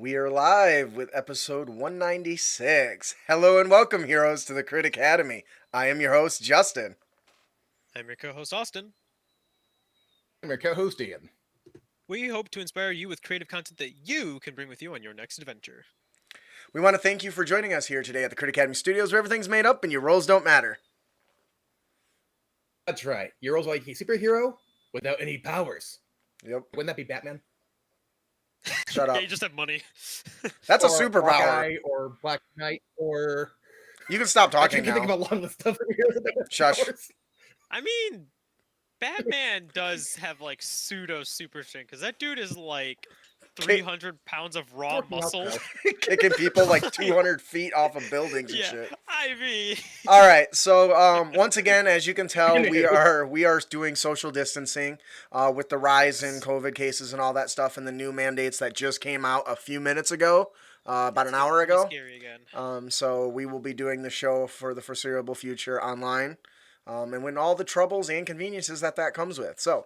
We are live with episode 196. Hello and welcome, heroes, to the Crit Academy. I am your host, Justin. I'm your co-host Austin. I'm your co-host Ian. We hope to inspire you with creative content that you can bring with you on your next adventure. We want to thank you for joining us here today at the Crit Academy Studios, where everything's made up and your roles don't matter. That's right. Your role's like a superhero without any powers. Yep. Wouldn't that be Batman? Shut up. Yeah, you just have money. That's a Or superpower. Hawkeye, or Black Knight, or... You can stop I talking can't think now. of a long list of heroes that have Shush. powers. I mean, Batman does have like pseudo super strength because that dude is like 300 pounds of raw Working out, muscle. though. Kicking people like 200 feet off of buildings and Yeah, shit. I mean, All right, so once again, as you can tell, we are doing social distancing with the rise in COVID cases and all that stuff, and the new mandates that just came out a few minutes ago, about an hour pretty ago. scary again. So we will be doing the show for the foreseeable future online, and when all the troubles and inconveniences that comes with. So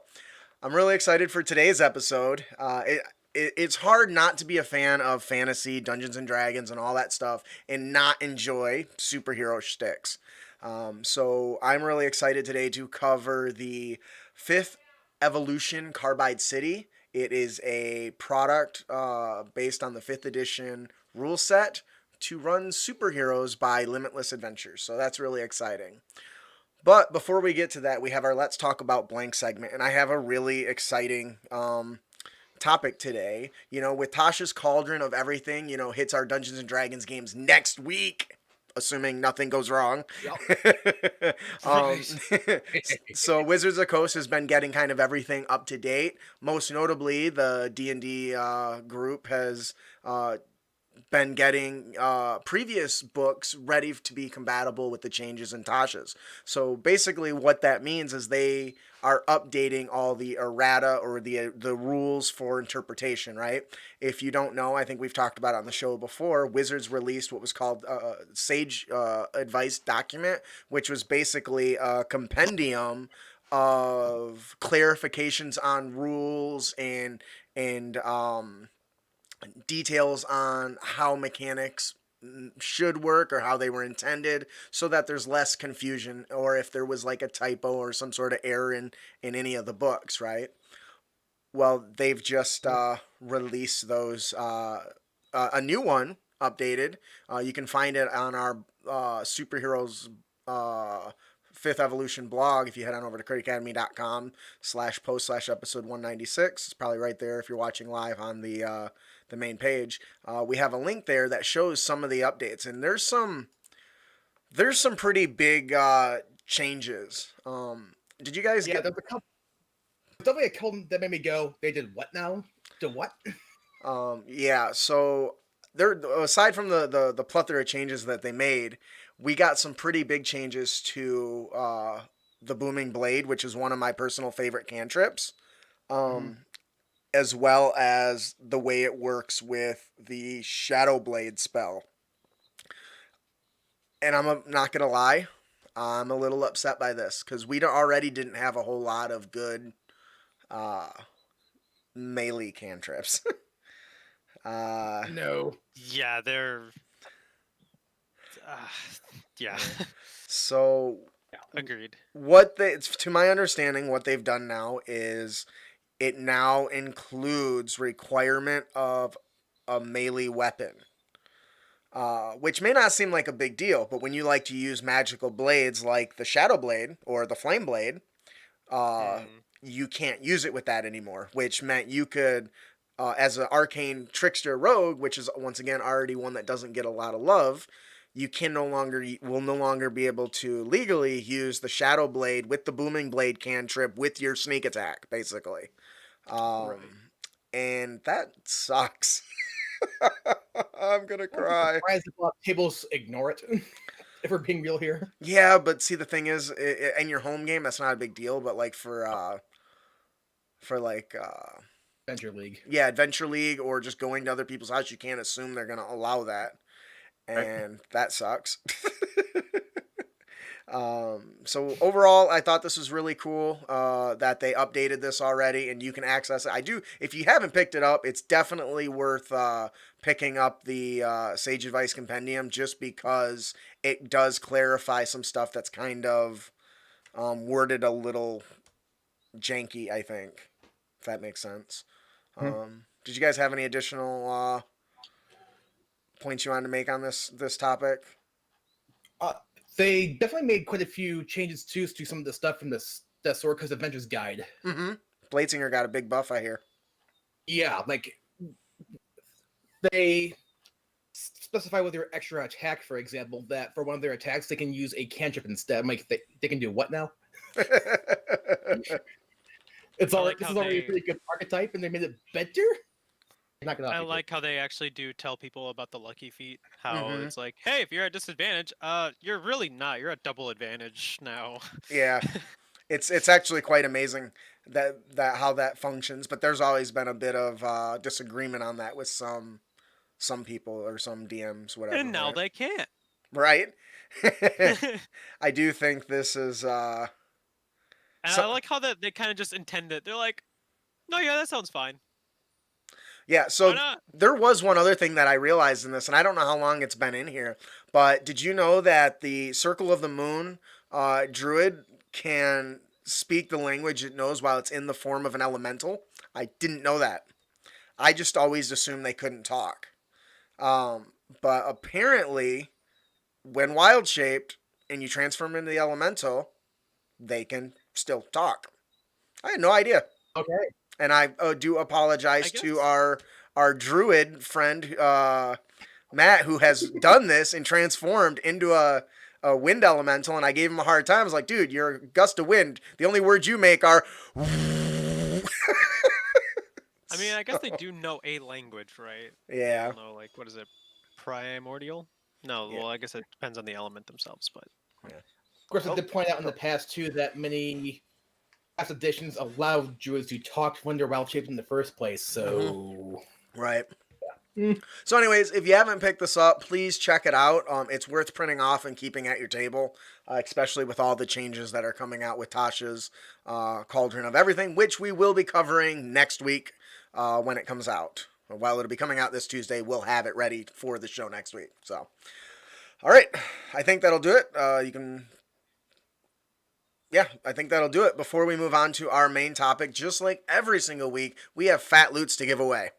I'm really excited for today's episode. It's hard not to be a fan of fantasy, Dungeons and Dragons, and all that stuff, and not enjoy superhero shticks. So I'm really excited today to cover the 5th Evolution Carbide City. It is a product based on the 5th edition rule set to run superheroes by Limitless Adventures. So that's really exciting. But before we get to that, we have our Let's Talk About Blank segment, and I have a really exciting topic today. You know, with Tasha's Cauldron of Everything, hits our Dungeons and Dragons games next week, assuming nothing goes wrong. Yep. So Wizards of the Coast has been getting kind of everything up to date. Most notably, the D&D group has been getting previous books ready to be compatible with the changes in Tasha's. So basically what that means is they are updating all the errata or the rules for interpretation, right? If you don't know, I think we've talked about it on the show before, Wizards released what was called Sage Advice Document, which was basically a compendium of clarifications on rules and details on how mechanics should work or how they were intended, so that there's less confusion, or if there was like a typo or some sort of error in any of the books, right? Well, they've just released those a new one updated. You can find it on our superheroes 5th Evolution blog. If you head on over to critacademy.com/post/episode 196, it's probably right there if you're watching live on the main page. We have a link there that shows some of the updates, and there's some pretty big changes. Did you guys Yeah, get? there's definitely a couple that made me go, they did what now? To what? Yeah. So there, aside from the plethora of changes that they made, we got some pretty big changes to the Booming Blade, which is one of my personal favorite cantrips. As well as the way it works with the Shadow Blade spell. And I'm not going to lie, I'm a little upset by this, because we already didn't have a whole lot of good melee cantrips. No. Yeah, they're. Yeah, So agreed. to my understanding, what they've done now is it now includes requirement of a melee weapon. Which may not seem like a big deal, but when you like to use magical blades like the Shadow Blade or the Flame Blade, you can't use it with that anymore, which meant you could, as an arcane trickster rogue, which is once again already one that doesn't get a lot of love, you will no longer be able to legally use the Shadow Blade with the Booming Blade cantrip with your sneak attack, basically. Right. And that sucks. I'm gonna I'm cry. surprised if a lot of tables ignore it. If we're being real here. Yeah, but see, the thing is, in your home game, that's not a big deal. But like for like Adventure League. yeah, Adventure League or just going to other people's house, you can't assume they're gonna allow that, Right. and that sucks. So overall, I thought this was really cool that they updated this already, and you can access it. If you haven't picked it up, it's definitely worth picking up the Sage Advice Compendium just because it does clarify some stuff that's kind of worded a little janky, I think, if that makes sense. Did you guys have any additional points you wanted to make on this topic? They definitely made quite a few changes to some of the stuff from the Sorka's Adventures Guide. Mm-hmm. Bladesinger got a big buff, I hear. Yeah, like they specify with their extra attack, for example, that for one of their attacks they can use a cantrip instead. I'm like, they can do what now? This is already a pretty good archetype, and they made it better. I like how they actually do tell people about the lucky feat. How it's like, hey, if you're at disadvantage, you're really not. You're at double advantage now. Yeah, it's actually quite amazing that how that functions. But there's always been a bit of disagreement on that with some people or some DMs, whatever. And now they can't. Right. I do think this is. And I like how that they kind of just intend it. They're like, no, yeah, that sounds fine. Yeah, so there was one other thing that I realized in this, and I don't know how long it's been in here, but did you know that the Circle of the Moon druid can speak the language it knows while it's in the form of an elemental? I didn't know that. I just always assumed they couldn't talk. But apparently, when wild shaped and you transform into the elemental, they can still talk. I had no idea. Okay. And I do apologize to our druid friend, Matt, who has done this and transformed into a wind elemental. And I gave him a hard time. I was like, dude, you're a gust of wind. The only words you make are... I mean, I guess they do know a language, right? Yeah. I don't know, like, what is it? Primordial? No, Yeah. well, I guess it depends on the element themselves, but... Yeah. Of course, I did point out in the past, too, that many past editions allowed druids to talk when they're wild shaped in the first place, so... Right. So anyways, if you haven't picked this up, please check it out. It's worth printing off and keeping at your table, especially with all the changes that are coming out with Tasha's Cauldron of Everything, which we will be covering next week when it comes out. While it'll be coming out this Tuesday, we'll have it ready for the show next week. So, all right, I think that'll do it. Yeah, I think that'll do it. Before we move on to our main topic, just like every single week, we have fat loots to give away.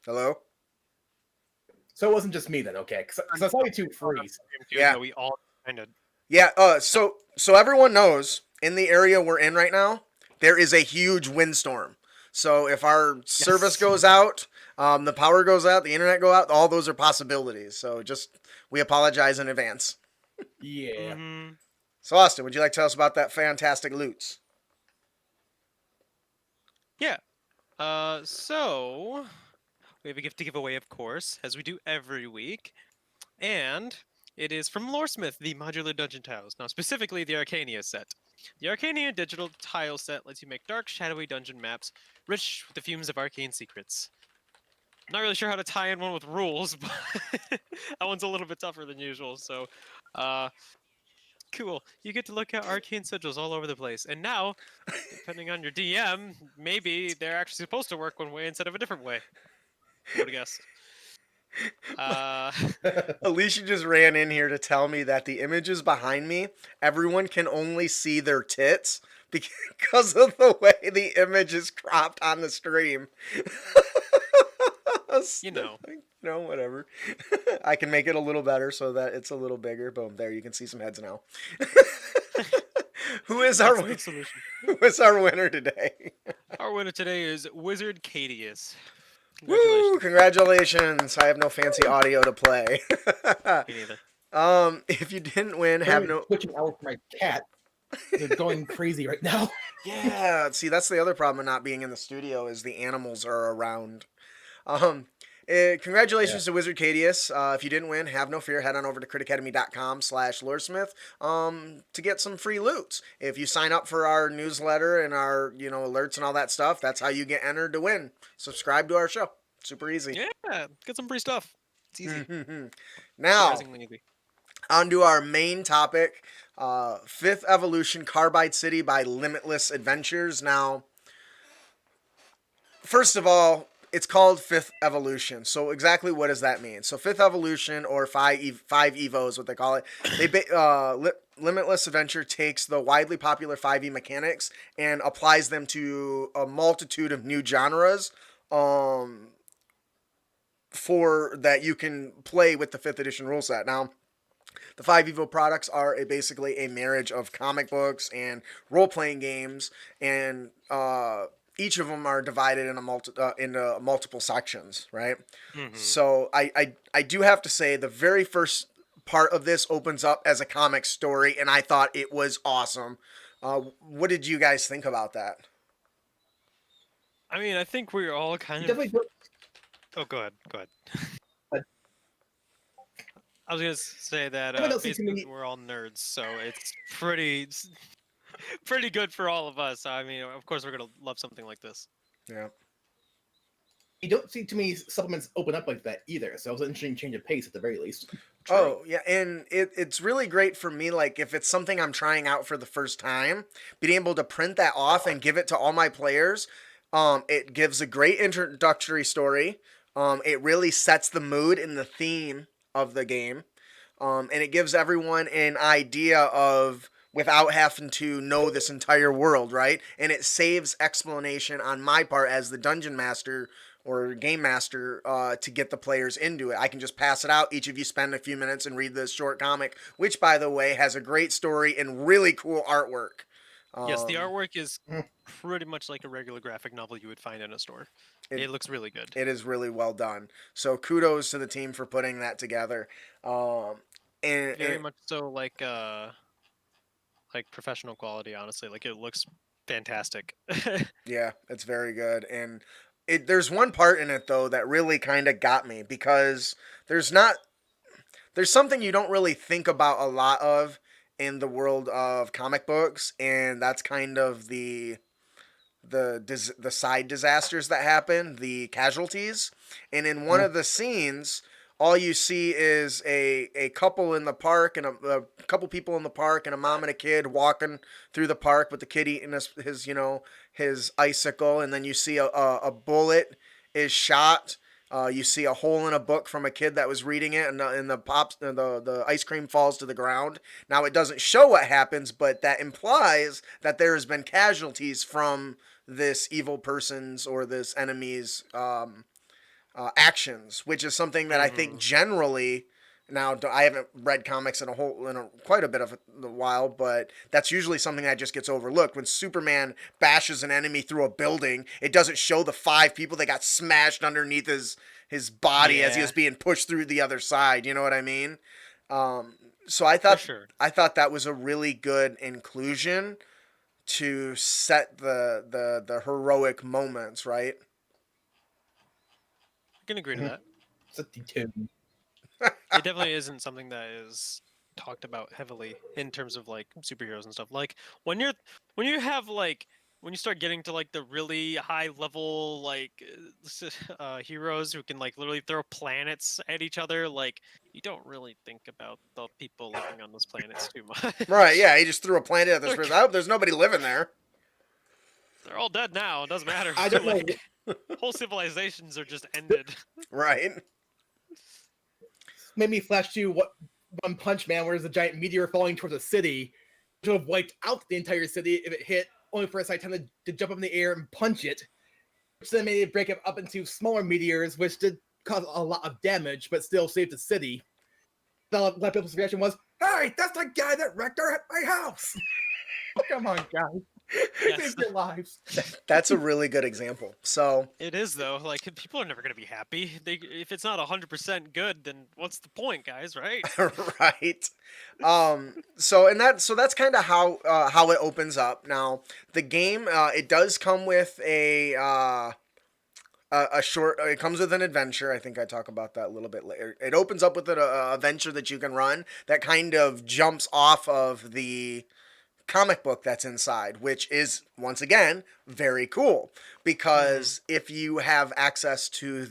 Hello? So it wasn't just me then, okay? Because I saw you two freeze. Yeah, we all kind of... Yeah, so everyone knows, in the area we're in right now, there is a huge windstorm. So if our service goes out, the power goes out, the internet go out, all those are possibilities. So we apologize in advance. Yeah. Mm-hmm. So Austin, would you like to tell us about that fantastic loots? Yeah. So we have a gift to give away, of course, as we do every week. And it is from Loresmith, the modular dungeon tiles. Now, specifically the Arcania set. The Arcania digital tile set lets you make dark, shadowy dungeon maps, rich with the fumes of arcane secrets. Not really sure how to tie in one with rules, but that one's a little bit tougher than usual. So, cool. You get to look at arcane sigils all over the place. And now, depending on your DM, maybe they're actually supposed to work one way instead of a different way. I would have guessed. Alicia just ran in here to tell me that the images behind me, everyone can only see their tits because of the way the image is cropped on the stream. Whatever. I can make it a little better so that it's a little bigger. Boom, there, you can see some heads now. Who is our winner today? Our winner today is Wizard Cadius. Woo! Congratulations! I have no fancy audio to play. Me neither. If you didn't win, have no. Switching out with my cat. They're going crazy right now. Yeah. See, that's the other problem of not being in the studio is the animals are around. Congratulations to Wizard Cadius. If you didn't win, have no fear. Head on over to critacademy.com/Loresmith to get some free loots. If you sign up for our newsletter and our alerts and all that stuff, that's how you get entered to win. Subscribe to our show. Super easy. Yeah, get some free stuff. It's easy. Now, Surprisingly easy. on to our main topic, Fifth Evolution Carbide City by Limitless Adventures. Now, first of all, it's called Fifth Evolution. So exactly what does that mean? So Fifth Evolution, or five Evos, what they call it. Limitless Adventure takes the widely popular 5e mechanics and applies them to a multitude of new genres. For that you can play with the 5th edition rule set. Now, the 5 Evo products are basically a marriage of comic books and role-playing games, and each of them are divided into multiple sections, right? Mm-hmm. So I do have to say the very first part of this opens up as a comic story, and I thought it was awesome. What did you guys think about that? I mean, I think we're all kind of... Definitely. Oh, go ahead. Go ahead. But- I was gonna say that Definitely don't seem to basically me- we're all nerds, so it's pretty good for all of us. I mean, of course, we're gonna love something like this. Yeah. You don't see too many supplements open up like that either, so it was an interesting change of pace at the very least. Oh, yeah, and it's really great for me, like, if it's something I'm trying out for the first time, being able to print that off and give it to all my players, it gives a great introductory story. It really sets the mood and the theme of the game, and it gives everyone an idea of, without having to know this entire world, right? And it saves explanation on my part as the dungeon master or game master to get the players into it. I can just pass it out. Each of you spend a few minutes and read this short comic, which, by the way, has a great story and really cool artwork. Yes, the artwork is pretty much like a regular graphic novel you would find in a store. It looks really good. It is really well done. So kudos to the team for putting that together. Very much so like professional quality, honestly. Like, it looks fantastic. Yeah, it's very good. And there's one part in it though that really kind of got me, because there's something you don't really think about a lot of in the world of comic books, and that's kind of the side disasters that happen, the casualties. And in one of the scenes, all you see is a couple in the park, and a couple people in the park, and a mom and a kid walking through the park with the kid eating his icicle, and then you see a bullet is shot. You see a hole in a book from a kid that was reading it, and the ice cream falls to the ground. Now, it doesn't show what happens, but that implies that there has been casualties from this evil person's or this enemy's actions, which is something that I think generally, now I haven't read comics in quite a bit of a while, but that's usually something that just gets overlooked. When Superman bashes an enemy through a building, it doesn't show the 5 people that got smashed underneath his body as he was being pushed through the other side. You know what I mean? So I thought that was a really good inclusion to set the heroic moments, right? I can agree to that. Set the tone. It definitely isn't something that is talked about heavily in terms of like superheroes and stuff. Like, when you start getting to like the really high level heroes who can like literally throw planets at each other, like, you don't really think about the people living on those planets too much. Right, yeah, he just threw a planet at this person. Oh, there's nobody living there. They're all dead now. It doesn't matter. I don't know. Whole civilizations are just ended. Right. Made me flash to what One Punch Man, where there's a giant meteor falling towards a city, which would have wiped out the entire city if it hit, only for a second time to jump up in the air and punch it, which then made it break it up into smaller meteors, which did cause a lot of damage, but still saved the city. A lot of people's reaction was, "Hey, that's the guy that wrecked my house!" Come on, guys. Yes. Save your lives. That's a really good example. So It is, though. Like, people are never going to be happy. If it's not 100% good, then what's the point, guys, right? right. So that's kind of how it opens up. Now, the game it does come with a short. It comes with an adventure. I think I talk about that a little bit later. It opens up with an adventure that you can run that kind of jumps off of the comic book that's inside, which is, once again, very cool. Because if you have access to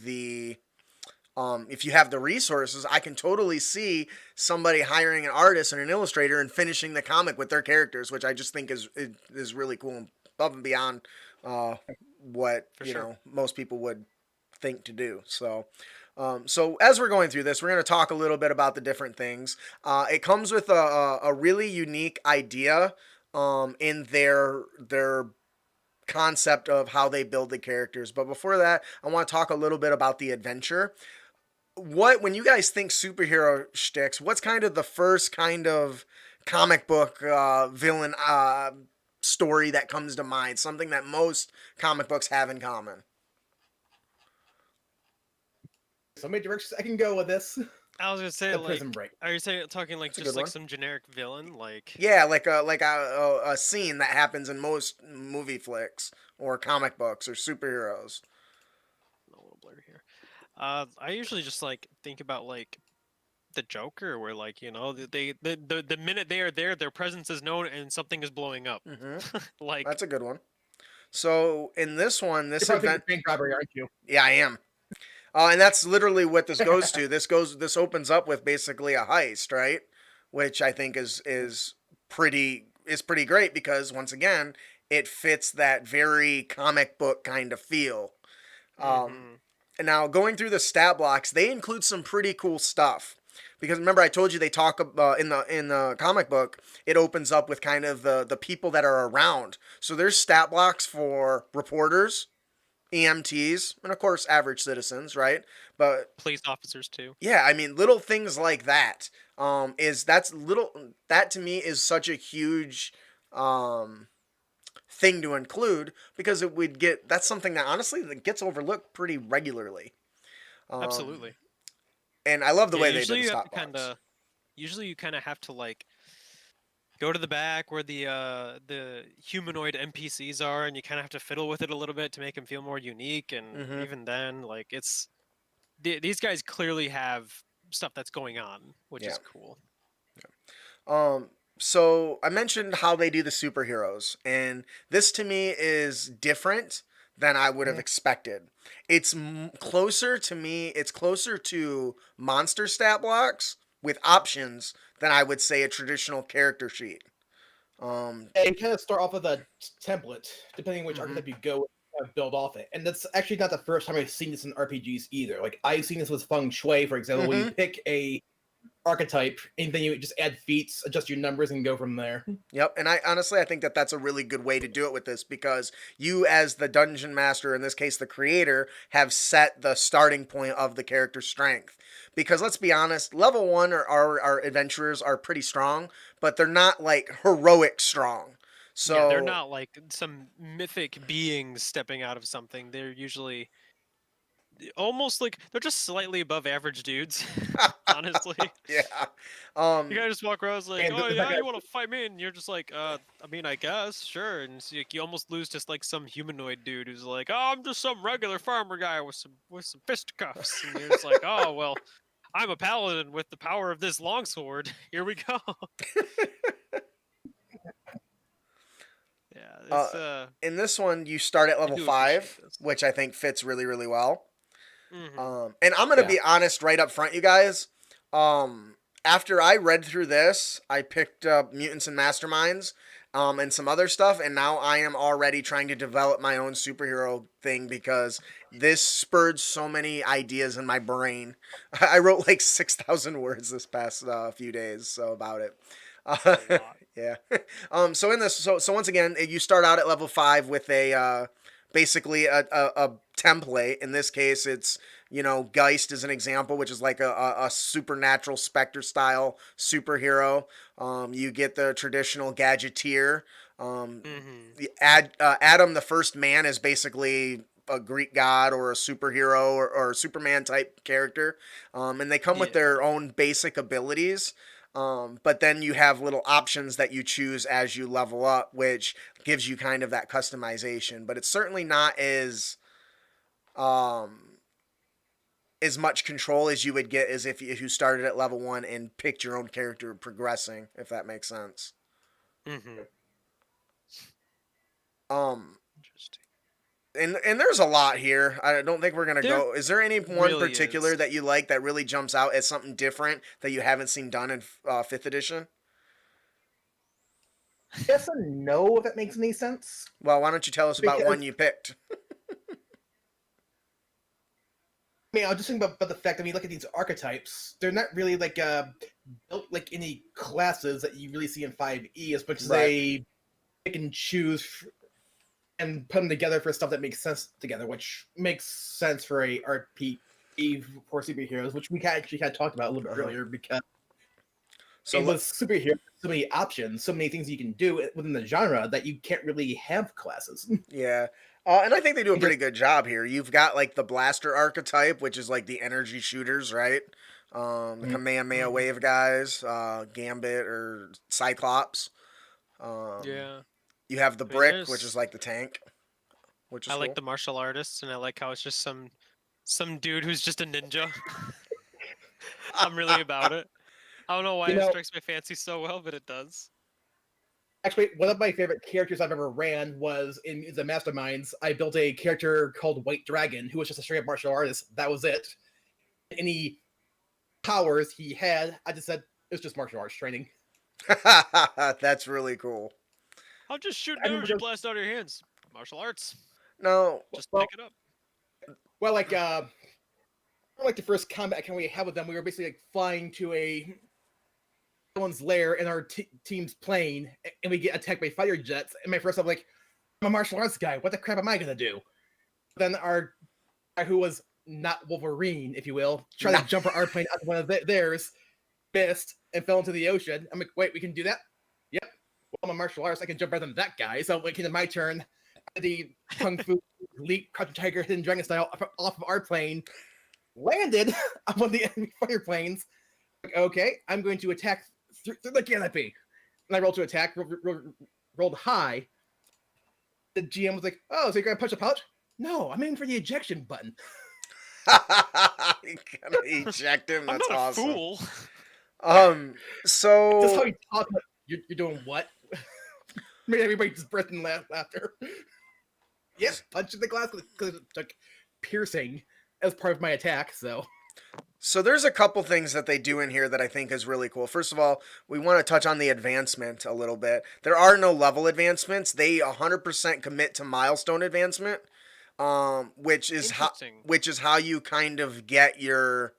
if you have the resources, I can totally see somebody hiring an artist and an illustrator and finishing the comic with their characters, which I just think is really cool and above and beyond what For sure. most people would think to do. So as we're going through this, we're going to talk a little bit about the different things. It comes with a really unique idea in their concept of how they build the characters. But before that, I want to talk a little bit about the adventure. When you guys think superhero shticks, what's kind of the first kind of comic book villain story that comes to mind? Something that most comic books have in common. So many directions I can go with this. I was gonna say, The like, Prison Break. are you talking like That's a just good like one. some generic villain, like? Yeah, like a scene that happens in most movie flicks or comic books or superheroes. A little blurry here. I usually just like think about like the Joker, where like the minute they are there, their presence is known and something is blowing up. Like, That's a good one. So in this one, You're this probably event, thinking bank robbery, aren't you? yeah, I am. And that's literally what this goes to. This opens up with basically a heist, right? Which I think is pretty great because once again, it fits that very comic book kind of feel. And now going through the stat blocks, they include some pretty cool stuff. Because remember, I told you they talk about in the comic book. It opens up with kind of the people that are around. So there's stat blocks for reporters, EMTs, and of course average citizens, right? But police officers too. yeah, I mean little things like that. That to me is such a huge thing to include because that's something that honestly that gets overlooked pretty regularly. Absolutely. And I love the Yeah, way they did usually the you have stop to kind blocks. of, usually you kind of have to like go to the back where the humanoid NPCs are, and you kind of have to fiddle with it a little bit to make them feel more unique. And even then, like these guys clearly have stuff that's going on, which Yeah. is cool. So I mentioned how they do the superheroes, and this to me is different than I would have expected. It's closer to me. It's closer to monster stat blocks with options than I would say a traditional character sheet. And kind of start off with a template, depending which archetype you go build off it. And that's actually not the first time I've seen this in RPGs either. Like I've seen this with Feng Shui, for example, where you pick a archetype and then you just add feats, adjust your numbers, and go from there. Yep, and I honestly I think that that's a really good way to do it with this because you as the dungeon master, in this case the creator, have set the starting point of the character's strength. Because let's be honest, level 1 our adventurers are pretty strong, but they're not like heroic strong. So Yeah, they're not like some mythic beings stepping out of something. They're usually almost like they're just slightly above average dudes, honestly. yeah. You gotta just walk around like, And oh the yeah, fact you want to fight me? And you're just like, I mean, I guess, sure. And so you almost lose just like some humanoid dude who's like, oh, I'm just some regular farmer guy with some fisticuffs. And you're just like, oh well, I'm a paladin with the power of this longsword. Here we go. Yeah, it's in this one you start at I level do appreciate 5, this. which I think fits really really well. Mhm. And I'm gonna Yeah. be honest right up front, you guys. After I read through this, I picked up Mutants and Masterminds, and some other stuff, and now I am already trying to develop my own superhero thing because this spurred so many ideas in my brain. I wrote like 6,000 words this past few days, so about it. A lot. Yeah. So in this, so once again, you start out at level 5 with basically a template. In this case, it's Geist is an example, which is like a supernatural Spectre style superhero. You get the traditional Gadgeteer. Mhm. Adam, the first man, is basically a Greek god or a superhero or Superman type character, and they come with Yeah. their own basic abilities. But then you have little options that you choose as you level up, which gives you kind of that customization. But it's certainly not um, as much control as you would get as if you started at level 1 and picked your own character progressing, if that makes sense. Mhm. Interesting. And there's a lot here. I don't think we're gonna There go. Is there any one really particular is. that you like that really jumps out as something different that you haven't seen done in fifth edition? Yes and no, if that makes any sense. Well, why don't you tell us about Because one you picked? I mean, I was just thinking about the fact that when you look at these archetypes, they're not really like built like any classes that you really see in 5e, as much as Right. they pick and choose and put them together for stuff that makes sense together, which makes sense for a RPG for superheroes, which we actually had talked about a little bit Uh-huh. earlier, because So with superheroes, so many options, so many things you can do within the genre that you can't really have classes. yeah. And I think they do a Just pretty good job here. You've got like the blaster archetype, which is like the energy shooters, right? The Kamehameha wave guys, Gambit or Cyclops. Um, Yeah. you have the I mean, brick, which is there's. like the tank, which is I like cool. the martial artists, and I like how it's just some dude who's just a ninja. I'm really about it. I don't know why You it know, strikes my fancy so well, but it does. actually, one of my favorite characters I've ever ran was in the Masterminds. I built a character called White Dragon, who was just a straight up martial artist. That was it. Any powers he had, I just said it was just martial arts training. That's really cool. I'll just shoot I an remember energy those, blast out of your hands. Martial arts. No, Just well, pick it up. well, like the first combat encounter we had with them, we were basically like flying to a someone's lair in our team's plane, and we get attacked by fighter jets. And my first, I'm like, I'm a martial arts guy. What the crap am I gonna do? Then our guy, who was not Wolverine, if you will, tried nah. to jump our plane out of one of theirs, missed, and fell into the ocean. I'm like, wait, we can do that? Yep. Well, I'm a martial artist. I can jump better than that guy. So, like, in my turn, the kung fu leap, crouching tiger, hidden dragon style off of our plane, landed on one of the enemy fighter planes. Like, okay, I'm going to attack through the canopy. And I rolled to attack, rolled high. The GM was like, oh, so you're going to punch a pouch? No, I'm aiming for the ejection button. You gotta eject him. I'm That's not a awesome. fool. Just how So he talks. You're doing what? Made everybody just burst in laughter. Yep, punching the glass because it took piercing as part of my attack. So there's a couple things that they do in here that I think is really cool. First of all, we want to touch on the advancement a little bit. There are no level advancements. They 100% commit to milestone advancement, which is Interesting. how you kind of get your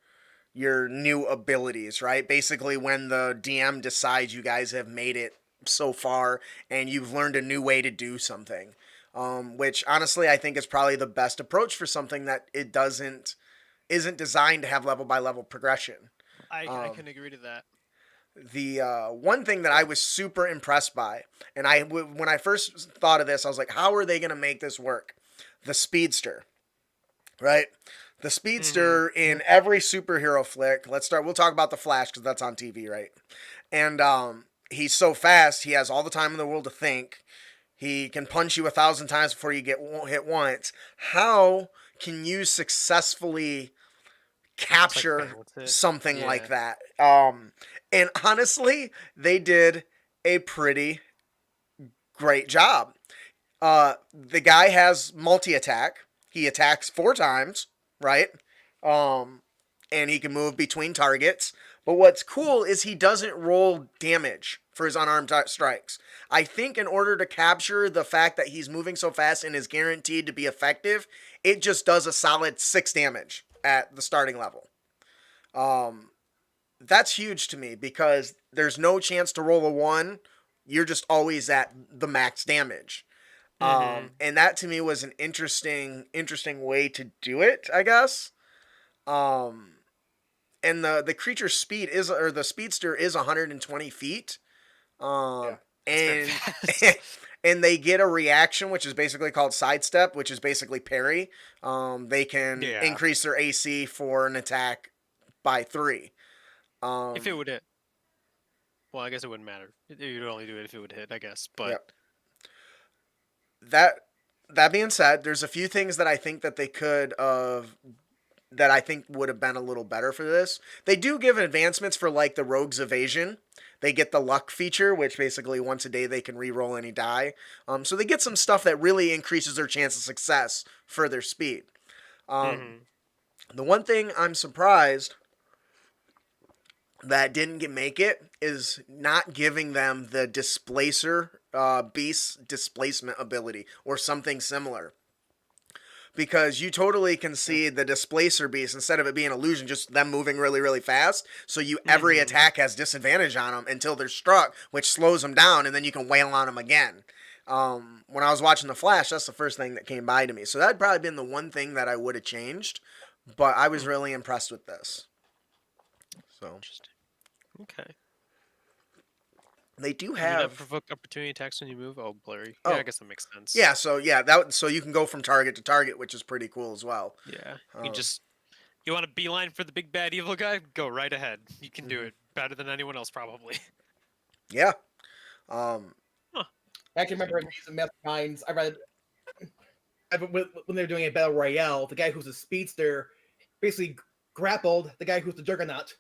new abilities, right? Basically, when the DM decides you guys have made it so far and you've learned a new way to do something, which honestly I think is probably the best approach for something that it isn't designed to have level by level progression. I Um, can agree to that. the one thing that I was super impressed by, and when I first thought of this, I was like, how are they going to make this work? The speedster, right? The speedster in every superhero flick. We'll talk about the Flash because that's on TV, right? And he's so fast, he has all the time in the world to think. He can punch you 1,000 times before you get hit once. How can you successfully capture balance it. something Yeah. like that? And honestly, they did a pretty great job. The guy has multi attack. He attacks 4 times, right? And he can move between targets. But what's cool is he doesn't roll damage for his unarmed strikes. I think in order to capture the fact that he's moving so fast and is guaranteed to be effective, it just does a solid 6 damage at the starting level. That's huge to me because there's no chance to roll a 1. You're just always at the max damage. And that to me was an interesting way to do it, I guess. And the creature's speed or the speedster is 120 feet. Yeah. That's very And fast. and they get a reaction, which is basically called sidestep, which is basically parry. They can Yeah. increase their AC for an attack by 3. If it would hit. Well, I guess it wouldn't matter. You'd only do it if it would hit, I guess. But Yep. That being said, there's a few things that I think that they could that I think would have been a little better for this. They do give advancements for like the rogue's evasion. they get the luck feature, which basically once a day they can re-roll any die. So they get some stuff that really increases their chance of success for their speed. Hmm. The one thing I'm surprised that didn't make it is not giving them the displacer beast displacement ability or something similar. Because you totally can see the displacer beast, instead of it being illusion, just them moving really, really fast. So every Hmm. attack has disadvantage on them until they're struck, which slows them down, and then you can wail on them again. When I was watching The Flash, that's the first thing that came by to me. So that'd probably been the one thing that I would have changed. But I was really impressed with this. So Interesting. Okay. they do Do not have. provoke opportunity attacks when you move. Oh, blurry. Yeah, I Oh, guess that makes sense. yeah. So so you can go from target to target, which is pretty cool as well. Yeah. Um, You want a beeline for the big bad evil guy? Go right ahead. You can do Mhm. it better than anyone else, probably. Yeah. Um, I can remember in Days of Masterminds, when they were doing a battle royale, the guy who's a speedster basically grappled the guy who's the juggernaut,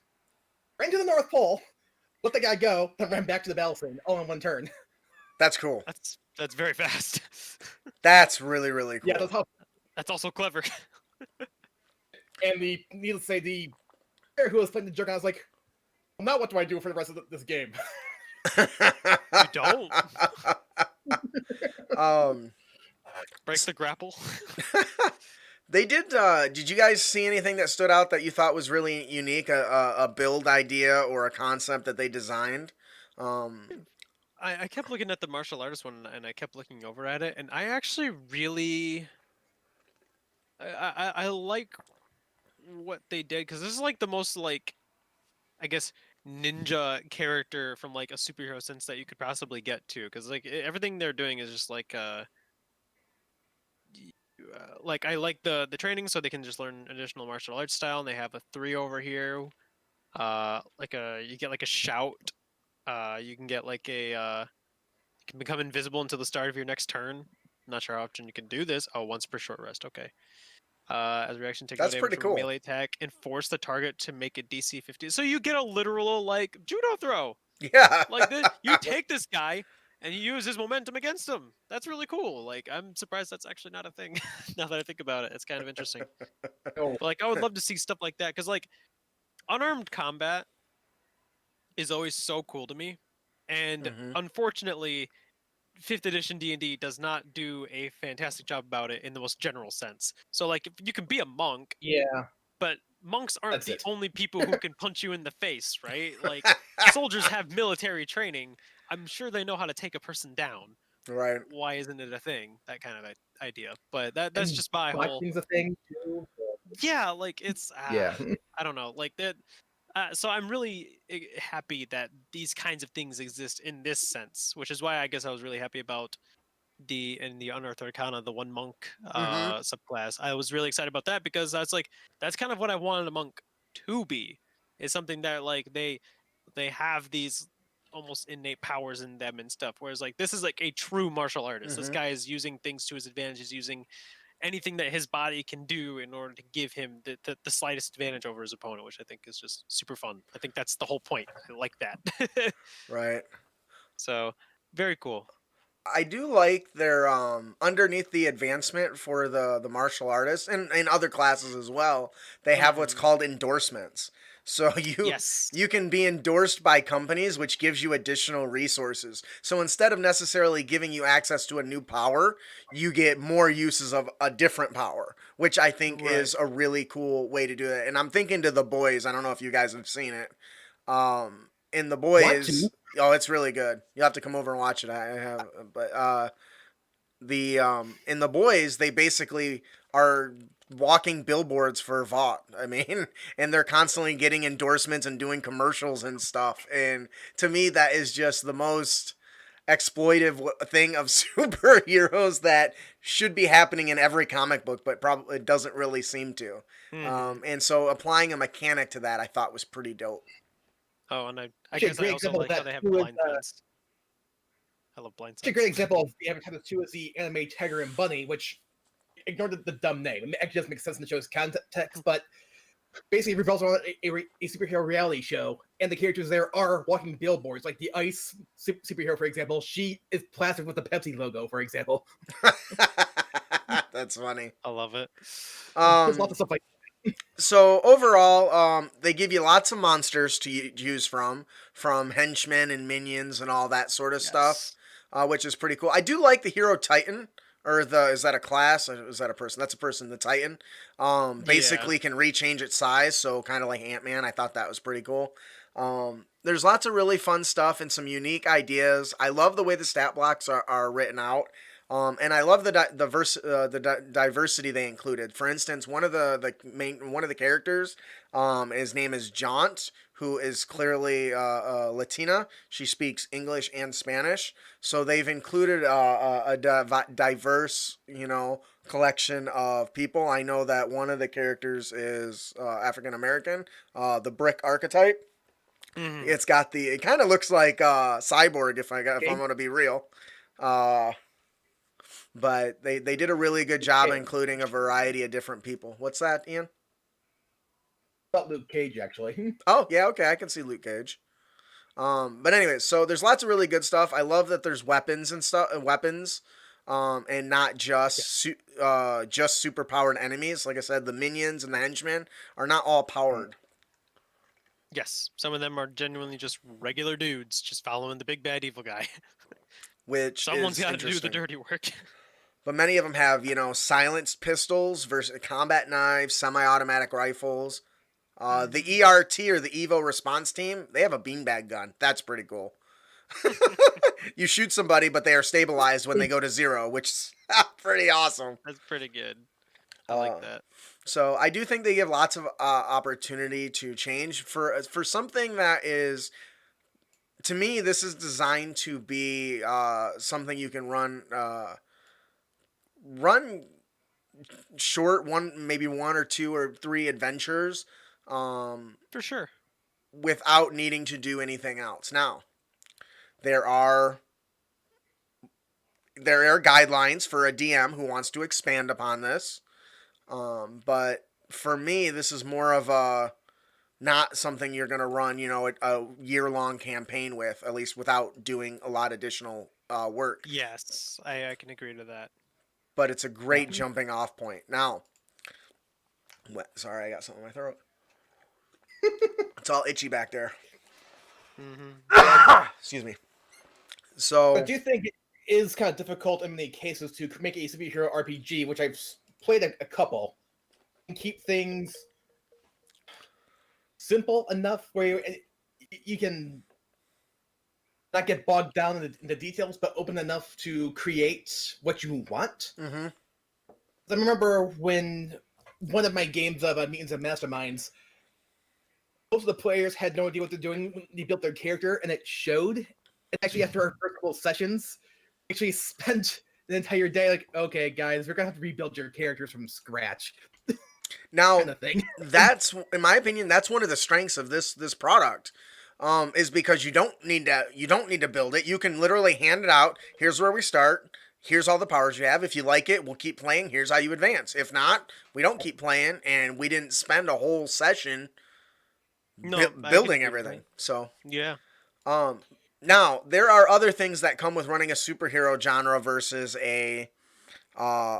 ran to the North Pole, let the guy go, then ran back to the battlefield all in one turn. that's cool. That's very fast. That's really, really cool. Yeah, that's how. That's also clever. And needless to say, the player who was playing the juggernaut was like, well, now what do I do for the rest of this game? You don't um, break the grapple. they did. Did you guys see anything that stood out that you thought was really unique? A build idea or a concept that they designed? I kept looking at the martial artist one, and I kept looking over at it, and I actually really I like what they did, because this is like the most, like, I guess, ninja character from like a superhero sense that you could possibly get to, because like everything they're doing is just like I like the training, so they can just learn additional martial arts style, and they have a 3 over here. Like you get like a shout. You can get like you can become invisible until the start of your next turn. Not sure how often you can do this. Oh, once per short rest. Okay. As a reaction, take no That's damage pretty from a cool. melee attack and force the target to make a DC 50. So you get a literal like judo throw. Yeah. Like you take this guy and you use his momentum against him. That's really cool. Like, I'm surprised that's actually not a thing. Now that I think about it, it's kind of interesting. Oh, But like, I would love to see stuff like that, because like unarmed combat is always so cool to me, and Hmm. unfortunately, fifth edition D&D does not do a fantastic job about it in the most general sense. So like, if you can be a monk, yeah, but monks aren't that's the it. only people who can punch you in the face, right? Like, soldiers have military training. I'm sure they know how to take a person down. Right. Why isn't it a thing? That kind of idea. But that's And just my whole, boxing's a thing too. yeah, like it's Yeah. I don't know, like that. So I'm really happy that these kinds of things exist in this sense, which is why I guess I was really happy about the Unearthed Arcana, the one monk Hmm. subclass. I was really excited about that, because I was like, that's kind of what I wanted a monk to be. Is something that like they have these almost innate powers in them and stuff. Whereas like this is like a true martial artist. This Hmm. guy is using things to his advantage. He's using anything that his body can do in order to give him the slightest advantage over his opponent, which I think is just super fun. I think that's the whole point. I like that. Right. So very cool. I do like their underneath the advancement for the martial artists and other classes as well. They have what's Hmm. called endorsements. So Yes. you can be endorsed by companies, which gives you additional resources. So instead of necessarily giving you access to a new power, you get more uses of a different power, which I think Right. is a really cool way to do it. And I'm thinking to The Boys. I don't know if you guys have seen it. In The Want to? Boys, oh, it's really good. You'll have to come over and watch it. I have, but the in The Boys, they basically are walking billboards for Vought. I mean, and they're constantly getting endorsements and doing commercials and stuff. And to me, that is just the most exploitive thing of superheroes that should be happening in every comic book, but probably it doesn't really seem to. Hmm. And so applying a mechanic to that, I thought was pretty dope. Oh, and I Actually, a guess I great also example of like how that they have too is blind sense. I love blind actually a great sense. example of the advertisement too is the anime Tiger and Bunny, which ignored the dumb name. It actually doesn't make sense in the show's context, but basically revolves around a superhero reality show, and the characters there are walking billboards. Like the Ice superhero, for example, she is plastered with the Pepsi logo, for example. That's funny. I love it. There's lots of stuff like So overall, they give you lots of monsters to use from henchmen and minions and all that sort of stuff, Yes. which is pretty cool. I do like the hero Titan, or is that a class? Or is that a person? That's a person. The Titan, basically can rechange its size, so kind of like Ant-Man. I thought that was pretty cool. There's lots of really fun stuff and some unique ideas. I love the way the stat blocks are written out. And I love the diversity they included. For instance, one of the characters, his name is Jaunt, who is clearly Latina. She speaks English and Spanish, so they've included a diverse, collection of people. I know that one of the characters is African American, the brick archetype. Mhm. It kind of looks like Cyborg if I'm going to be real. But they did a really good job including a variety of different people. What's that, Ian? about Luke Cage, actually. Oh, yeah, okay, I can see Luke Cage. But anyway, so there's lots of really good stuff. I love that there's weapons and stuff, and not just just super powered enemies. Like I said, the minions and the henchmen are not all powered. Yes, some of them are genuinely just regular dudes, just following the big bad evil guy. Which Someone's is got to do the interesting. dirty work. But many of them have, silenced pistols versus combat knives, semi-automatic rifles. The ERT, or the Evo Response Team, they have a beanbag gun. That's pretty cool. You shoot somebody, but they are stabilized when they go to 0, which is pretty awesome. That's pretty good. I like that. So I do think they give lots of opportunity to change for something that is, to me, this is designed to be something you can run short, maybe 1 or 2 or 3 adventures, For sure. without needing to do anything else. Now, there are guidelines for a DM who wants to expand upon this. But for me, this is more of a not something you're going to run, a year-long campaign with, at least without doing a lot of additional work. Yes, I can agree to that. But it's a great jumping off point. Now, sorry, I got something in my throat. It's all itchy back there. Mm-hmm. Excuse me. So, But do you think it is kind of difficult in many cases to make a superhero RPG, which I've played a couple, and keep things simple enough where you can not get bogged down in the details, but open enough to create what you want? mhm. I remember when one of my games of Meetings and Masterminds, most of the players had no idea what they're doing when they built their character, and it showed. And actually, after our first couple of sessions, we actually spent the entire day like, okay, guys, we're gonna have to rebuild your characters from scratch, Now, kind of thing. that's, in my opinion, that's one of the strengths of this product, is because you don't need to build it. You can literally hand it out. Here's where we start. Here's all the powers you have. If you like it, we'll keep playing. Here's how you advance. If not, we don't keep playing, and we didn't spend a whole session building everything. So Yeah. now there are other things that come with running a superhero genre versus a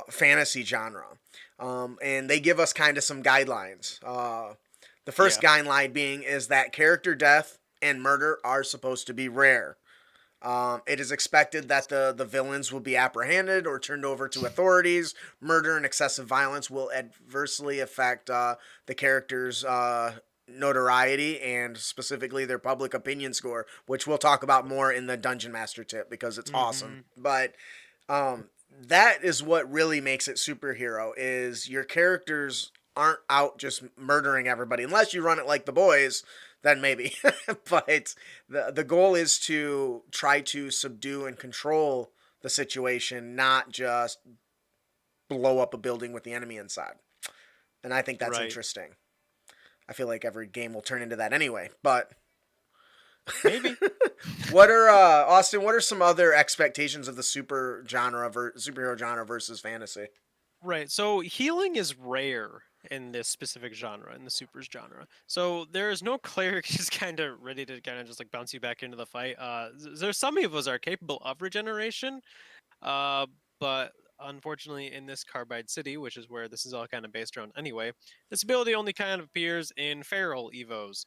fantasy genre. And they give us kind of some guidelines. The first guideline being is that character death and murder are supposed to be rare. It is expected that the villains will be apprehended or turned over to authorities. Murder and excessive violence will adversely affect the character's notoriety and specifically their public opinion score, which we'll talk about more in the Dungeon Master tip because it's awesome. But that is what really makes it superhero, is your characters aren't out just murdering everybody. Unless you run it like the boys, then maybe. But the goal is to try to subdue and control the situation, not just blow up a building with the enemy inside. And I think that's interesting. I feel like every game will turn into that anyway, but Maybe. what are Austin? What are some other expectations of the superhero genre versus fantasy? Right. So healing is rare, in this specific genre, in the supers genre. So there's no cleric just kind of ready to kind of just like bounce you back into the fight. There's some evos are capable of regeneration, but unfortunately in this Carbide City, which is where this is all kind of based around anyway, this ability only kind of appears in feral evos.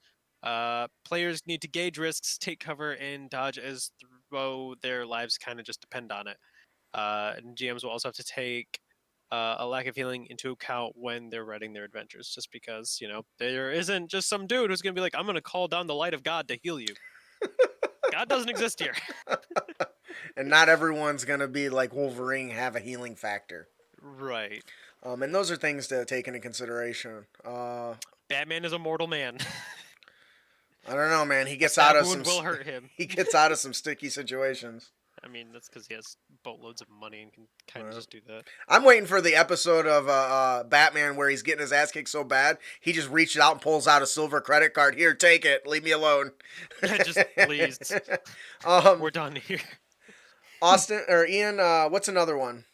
Players need to gauge risks, take cover, and dodge as though their lives kind of just depend on it. And GMs will also have to take a lack of healing into account when they're writing their adventures, just because, you know, there isn't just some dude who's going to be like, I'm going to call down the light of God to heal you. God doesn't exist here. And not everyone's gonna be like Wolverine, have a healing factor. Right. And those are things to take into consideration. Batman is a mortal man. I don't know, man. He gets That out of some. wound will hurt him. He gets out of some sticky situations. I mean, that's because he has boatloads of money and can kind of just do that. I'm waiting for the episode of Batman where he's getting his ass kicked so bad he just reaches out and pulls out a silver credit card. Here, take it. Leave me alone. Just please. We're done here. Austin or Ian, what's another one?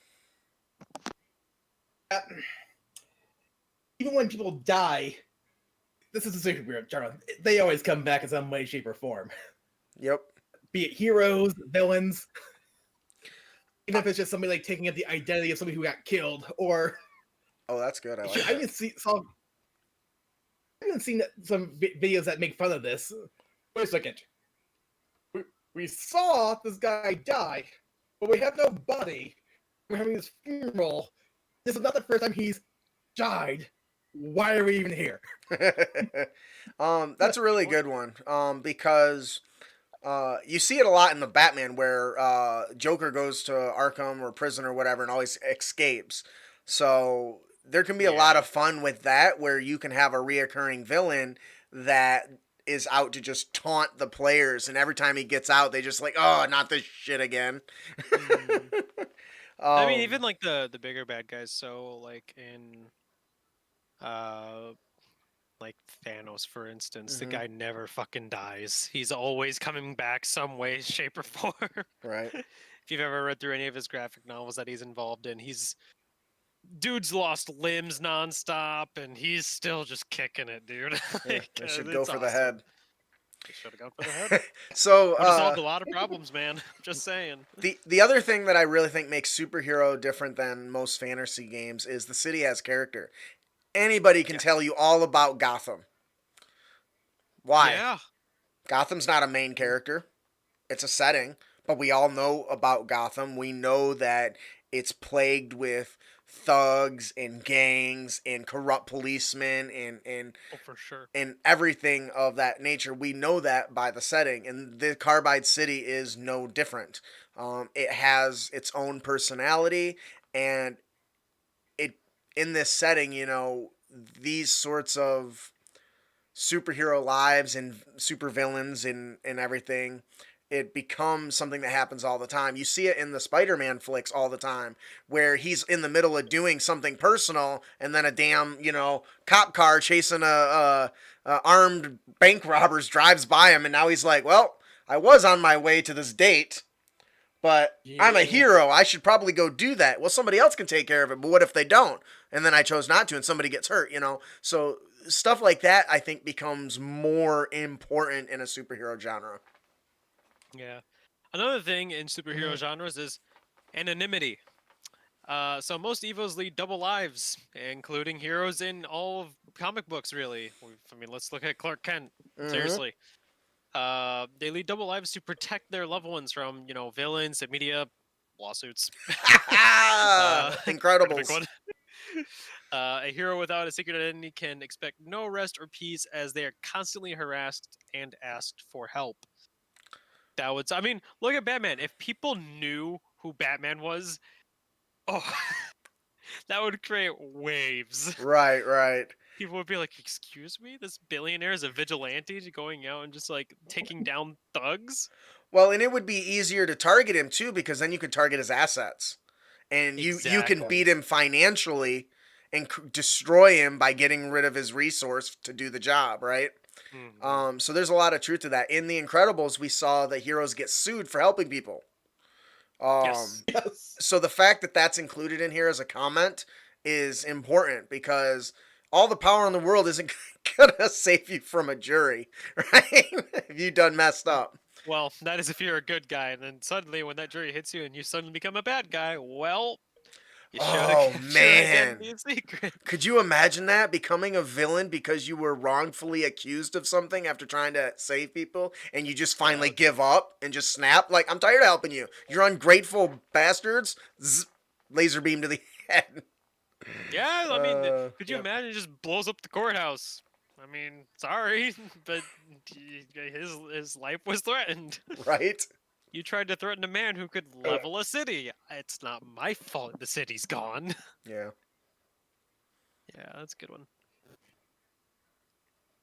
Even when people die, this is a super weird genre. They always come back in some way, shape, or form. Yep. Be it heroes, villains, even if it's just somebody like taking up the identity of somebody who got killed, or Oh, that's good. I like I that. even seen some videos that make fun of this. Wait a second. We saw this guy die, but we have no body. We're having his funeral. This is not the first time he's died. Why are we even here? That's a really good one. Because you see it a lot in the Batman where Joker goes to Arkham or prison or whatever and always escapes. So there can be a lot of fun with that where you can have a reoccurring villain that is out to just taunt the players, and every time he gets out they just like, oh, not this shit again. I mean, even like the bigger bad guys. So like in like Thanos, for instance, the guy never fucking dies. He's always coming back some way, shape, or form. Right. If you've ever read through any of his graphic novels that he's involved in, dude's lost limbs nonstop, and he's still just kicking it, dude. Yeah, Like, they should it's go for the awesome. head. They should have gone for the head. So Would have solved a lot of problems, man. Just saying. the other thing that I really think makes superhero different than most fantasy games is the city has character. Anybody can tell you all about Gotham. Why? Yeah. Gotham's not a main character. It's a setting, but we all know about Gotham. We know that it's plagued with thugs and gangs and corrupt policemen and Oh, for sure. and everything of that nature. We know that by the setting, and the Carbide City is no different. It has its own personality, and it in this setting, you know, these sorts of superhero lives and supervillains and everything, it becomes something that happens all the time. You see it in the Spider-Man flicks all the time, where he's in the middle of doing something personal, and then a damn, you know, cop car chasing a armed bank robbers drives by him, and now he's like, well, I was on my way to this date, but I'm a hero. I should probably go do that. Well, somebody else can take care of it, but what if they don't? And then I chose not to, and somebody gets hurt, you know? So stuff like that, I think, becomes more important in a superhero genre. Yeah. Another thing in superhero genres is anonymity. So most Evos lead double lives, including heroes in all of comic books, really. I mean, let's look at Clark Kent. Seriously. They lead double lives to protect their loved ones from, you know, villains and media lawsuits. Incredibles. A hero without a secret identity can expect no rest or peace as they are constantly harassed and asked for help. I mean, look at Batman. If people knew who Batman was, that would create waves. Right. People would be like, excuse me? This billionaire is a vigilante going out and just like taking down thugs? Well, and it would be easier to target him too, because then you could target his assets. And you can beat him financially and destroy him by getting rid of his resource to do the job, right? So there's a lot of truth to that. In The Incredibles, we saw that heroes get sued for helping people. Yes. So the fact that that's included in here as a comment is important, because all the power in the world isn't gonna save you from a jury, right? If you done messed up. Well, that is if you're a good guy, and then suddenly when that jury hits you and you suddenly become a bad guy, well, you should have Oh kept your man. identity a secret. Could you imagine that? Becoming a villain because you were wrongfully accused of something after trying to save people and you just finally give up and just snap? Like, I'm tired of helping you. You're ungrateful bastards. Zzz, laser beam to the head. Yeah, I mean, could you Yep. imagine it just blows up the courthouse? I mean, sorry, but his life was threatened. Right? You tried to threaten a man who could level a city. It's not my fault the city's gone. Yeah. Yeah, that's a good one.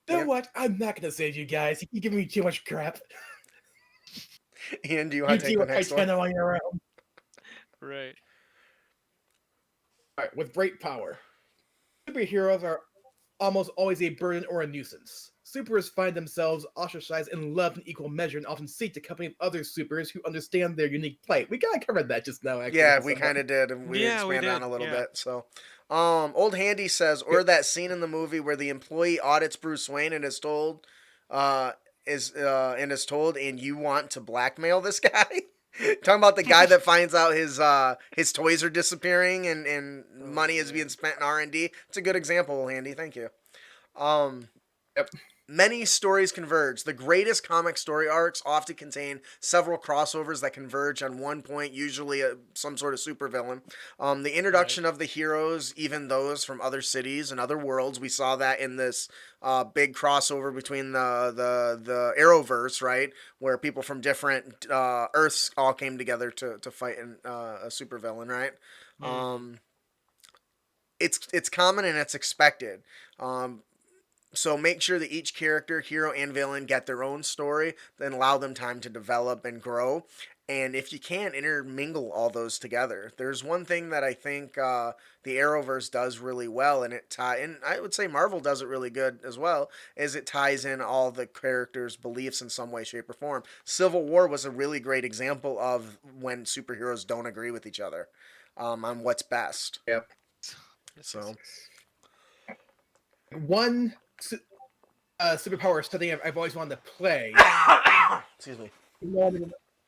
You know Yeah. what? I'm not gonna save you guys. You keep giving me too much crap. Ian, do you You want to take do the what I next can one? on your own. Right. Alright, with great power. Superheroes are almost always a burden or a nuisance. Supers find themselves ostracized and loved in equal measure and often seek the company of other supers who understand their unique plight. We kind of covered that just now, actually. Yeah, with we someone. kind of did, and we Yeah, we expanded on did, a little yeah. bit. So, Old Handy says, or that scene in the movie where the employee audits Bruce Wayne and is told, and you want to blackmail this guy. Talking about the guy that finds out his toys are disappearing and money is being spent in R&D. It's a good example, Old Handy. Thank you. Yep. Many stories converge. The greatest comic story arcs often contain several crossovers that converge on one point, usually some sort of supervillain. The introduction of the heroes, even those from other cities and other worlds, we saw that in this big crossover between the Arrowverse, right, where people from different Earths all came together to fight a supervillain, right? It's common and it's expected. So make sure that each character, hero and villain, get their own story, then allow them time to develop and grow. And if you can, intermingle all those together. There's one thing that I think the Arrowverse does really well, and and I would say Marvel does it really good as well, is it ties in all the characters' beliefs in some way, shape, or form. Civil War was a really great example of when superheroes don't agree with each other on what's best. Yep. So One superpower setting I've always wanted to play, excuse me.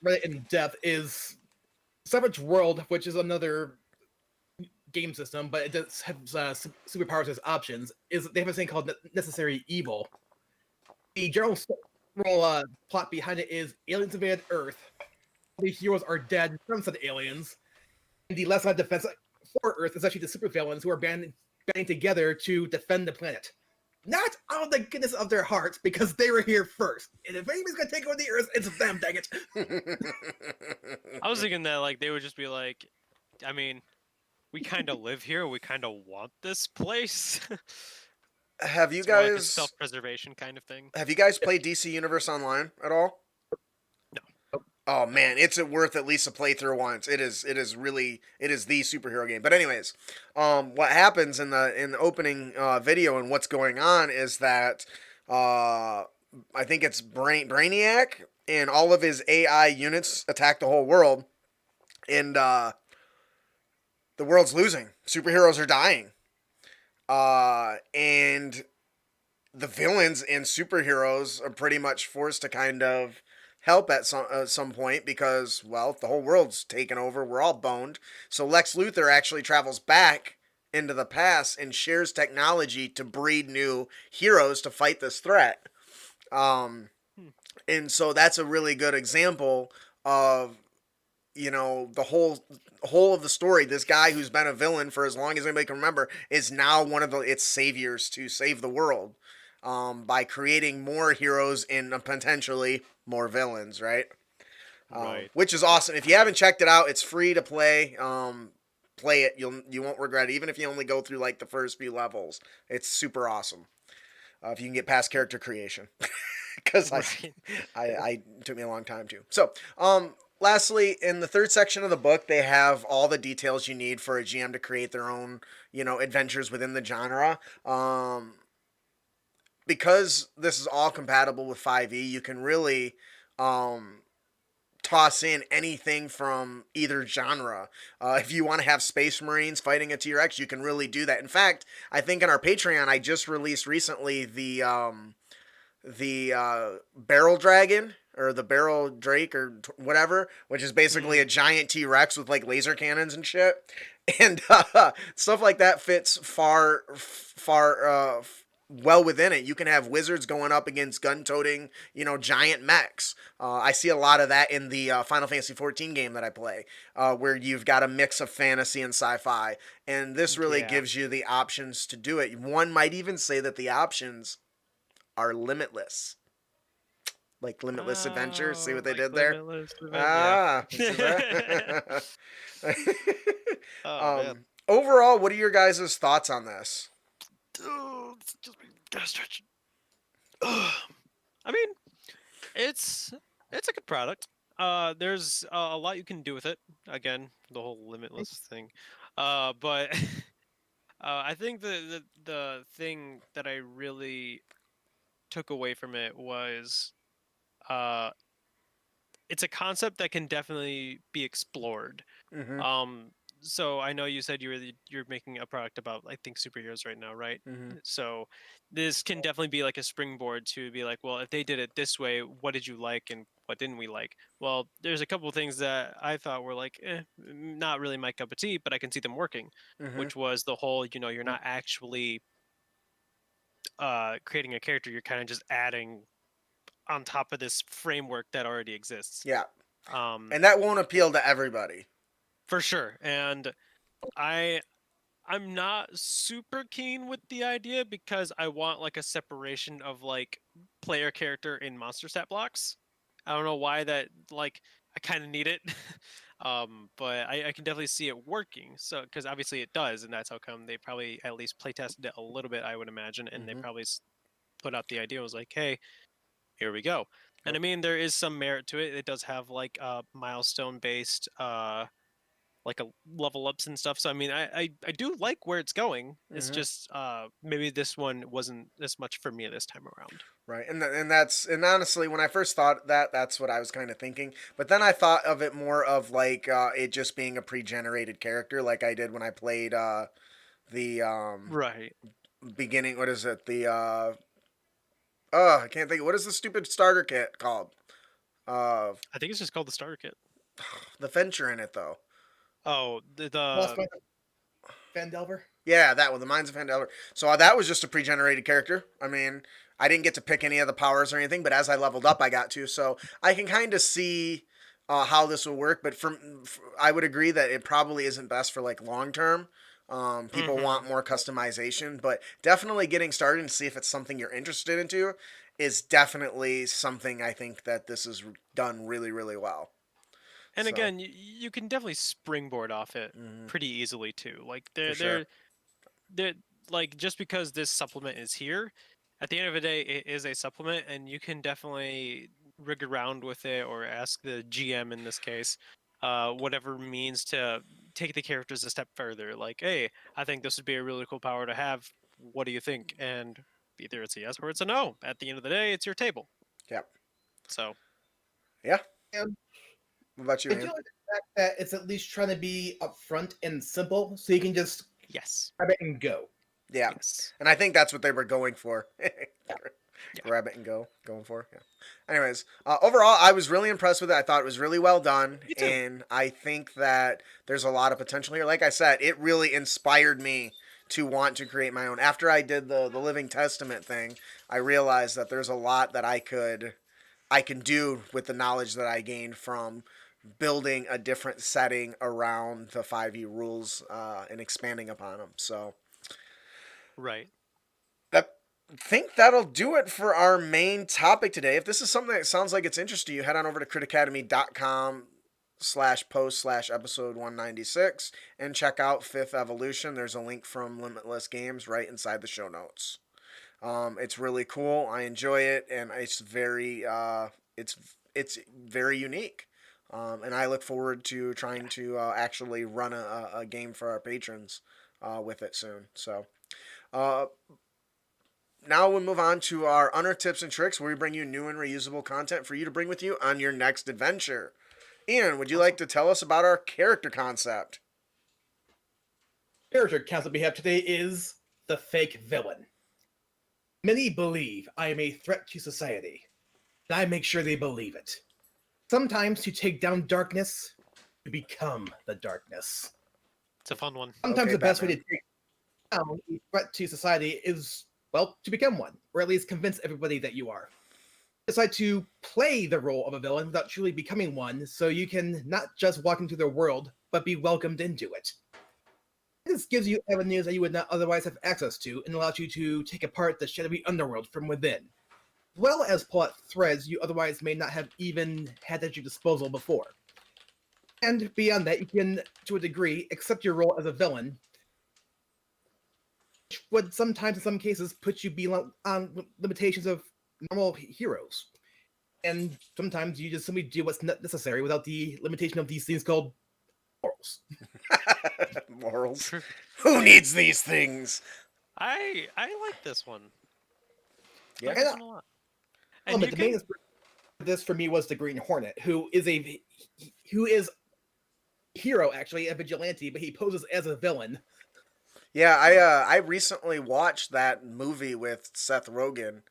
right in depth, is Savage World, which is another game system, but it does have superpowers as options. Is they have a thing called Necessary Evil. The general plot behind it is aliens invaded Earth. All the heroes are dead from said aliens, and the last line of defense for Earth is actually the supervillains who are banding together to defend the planet. Not out of the goodness of their hearts, because they were here first. And if anybody's gonna take over the Earth, it's them, dang it. I was thinking that like they would just be like, I mean, we kind of live here. We kind of want this place. Have you It's more like a guys self-preservation kind of thing. have you guys played DC Universe Online at all? No. Oh man, it's worth at least a playthrough once. It is the superhero game. But anyways, what happens in the opening video and what's going on is that I think it's Brainiac and all of his AI units attack the whole world, and the world's losing. Superheroes are dying. And the villains and superheroes are pretty much forced to kind of help at some point because, well, the whole world's taken over. We're all boned. So Lex Luthor actually travels back into the past and shares technology to breed new heroes to fight this threat. And so that's a really good example of, the whole of the story. This guy who's been a villain for as long as anybody can remember is now one of its saviors to save the world, by creating more heroes and potentially more villains, right? Right. Which is awesome. If you haven't checked it out, it's free to play. Play it. You won't regret it, even if you only go through like the first few levels. It's super awesome. If you can get past character creation, because Right. I took me a long time too. So, lastly, in the third section of the book, they have all the details you need for a GM to create their own, adventures within the genre. Because this is all compatible with 5e, you can really toss in anything from either genre. If you want to have Space Marines fighting a T-Rex, you can really do that. In fact, I think in our Patreon, I just released recently the barrel dragon or the barrel drake or whatever, which is basically a giant T-Rex with like laser cannons and shit, and stuff like that fits far well within it. You can have wizards going up against gun-toting, giant mechs. I see a lot of that in the Final Fantasy XIV game that I play, where you've got a mix of fantasy and sci-fi, and this really gives you the options to do it. One might even say that the options are limitless. Like Limitless Adventures. See what they did there? Overall, what are your guys' thoughts on this? Gotta stretch. I mean, it's a good product. There's a lot you can do with it. Again, the whole limitless thing. But I think the thing that I really took away from it was it's a concept that can definitely be explored. Mm-hmm. So I know you said you're making a product about, I think, superheroes right now, right? Mm-hmm. So this can definitely be like a springboard to be like, well, if they did it this way, what did you like and what didn't we like? Well, there's a couple of things that I thought were like, not really my cup of tea, but I can see them working, Mm-hmm. which was the whole, you're not actually creating a character, you're kind of just adding on top of this framework that already exists. Yeah. And that won't appeal to everybody. For sure. And I'm not super keen with the idea because I want like a separation of like player character in monster stat blocks. I don't know why that, like, I kind of need it. But I can definitely see it working. So, because obviously it does, and that's how come they probably at least play tested it a little bit, I would imagine, and they probably put out the idea, was like, hey, here we go. And I mean, there is some merit to it. It does have like milestone based like a level ups and stuff. So I mean, I do like where it's going. It's just maybe this one wasn't as much for me this time around. Right, and honestly, when I first thought that, that's what I was kind of thinking. But then I thought of it more of like it just being a pre-generated character, like I did when I played the Right. beginning. What is it? I can't think. What is the stupid starter kit called? I think it's just called the starter kit. The Venture in it though. Oh, Lost Fandelver? Yeah, that one, the Mines of Fandelver. So that was just a pre-generated character. I mean, I didn't get to pick any of the powers or anything, but as I leveled up, I got to. So I can kind of see how this will work. But I would agree that it probably isn't best for like long term. People want more customization, but definitely getting started and see if it's something you're interested into is definitely something I think that this is done really, really well. And So, again, you can definitely springboard off it pretty easily too. Like for sure. they're like, just because this supplement is here, at the end of the day, it is a supplement, and you can definitely rig around with it or ask the GM in this case, whatever means to take the characters a step further. Like, hey, I think this would be a really cool power to have. What do you think? And either it's a yes or it's a no. At the end of the day, it's your table. Yep. So Yeah. And What about you, I do Ian? like the fact that it's at least trying to be upfront and simple, so you can just yes, grab it and go. Yeah. yes, And I think that's what they were going for. Yeah. Grab it and going for. Yeah. Anyways, overall, I was really impressed with it. I thought it was really well done. Me too. And I think that there's a lot of potential here. Like I said, it really inspired me to want to create my own. After I did the Living Testament thing, I realized that there's a lot that I can do with the knowledge that I gained from building a different setting around the 5e rules and expanding upon them. So right. think that'll do it for our main topic today. If this is something that sounds like it's interesting to you, head on over to critacademy.com/post/episode 196 and check out Fifth Evolution. There's a link from Limitless Games right inside the show notes. It's really cool. I enjoy it, and it's very unique. And I look forward to trying to actually run a game for our patrons with it soon. So. Now we'll move on to our Unearthed tips and tricks, where we bring you new and reusable content for you to bring with you on your next adventure. Ian, would you like to tell us about our character concept? Character concept we have today is the fake villain. Many believe I am a threat to society, and I make sure they believe it. Sometimes to take down darkness, you become the darkness. It's a fun one. Sometimes Okay, the best way Batman. to take down a threat to society is, well, to become one, or at least convince everybody that you are. Decide to play the role of a villain without truly becoming one, so you can not just walk into their world, but be welcomed into it. This gives you avenues that you would not otherwise have access to, and allows you to take apart the shadowy underworld from within, as well as pull out threads you otherwise may not have even had at your disposal before. And beyond that, you can, to a degree, accept your role as a villain, which would sometimes, in some cases, put you beyond limitations of normal heroes. And sometimes you just simply do what's necessary without the limitation of these things called morals. Morals. Who needs these things? I like this one. Yeah. I like this one a lot. And But you the can, main inspiration for this for me was the Green Hornet, who is a hero, actually, a vigilante, but he poses as a villain. Yeah, I recently watched that movie with Seth Rogen,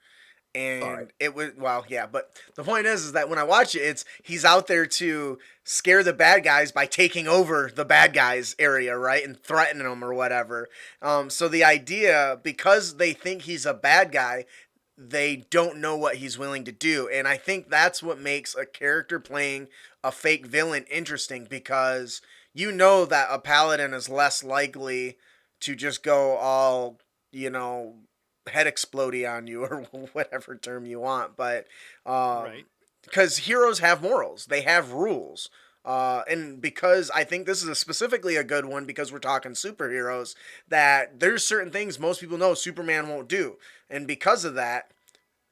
and Alright. it was, well, yeah, but the point is that when I watch it, he's out there to scare the bad guys by taking over the bad guys area, right, and threatening them or whatever. So the idea, because they think he's a bad guy, they don't know what he's willing to do, and I think that's what makes a character playing a fake villain interesting, because you know that a paladin is less likely to just go all, head explodey on you or whatever term you want, but right. because heroes have morals, they have rules. And because I think this is specifically a good one, because we're talking superheroes, that there's certain things most people know Superman won't do, and because of that,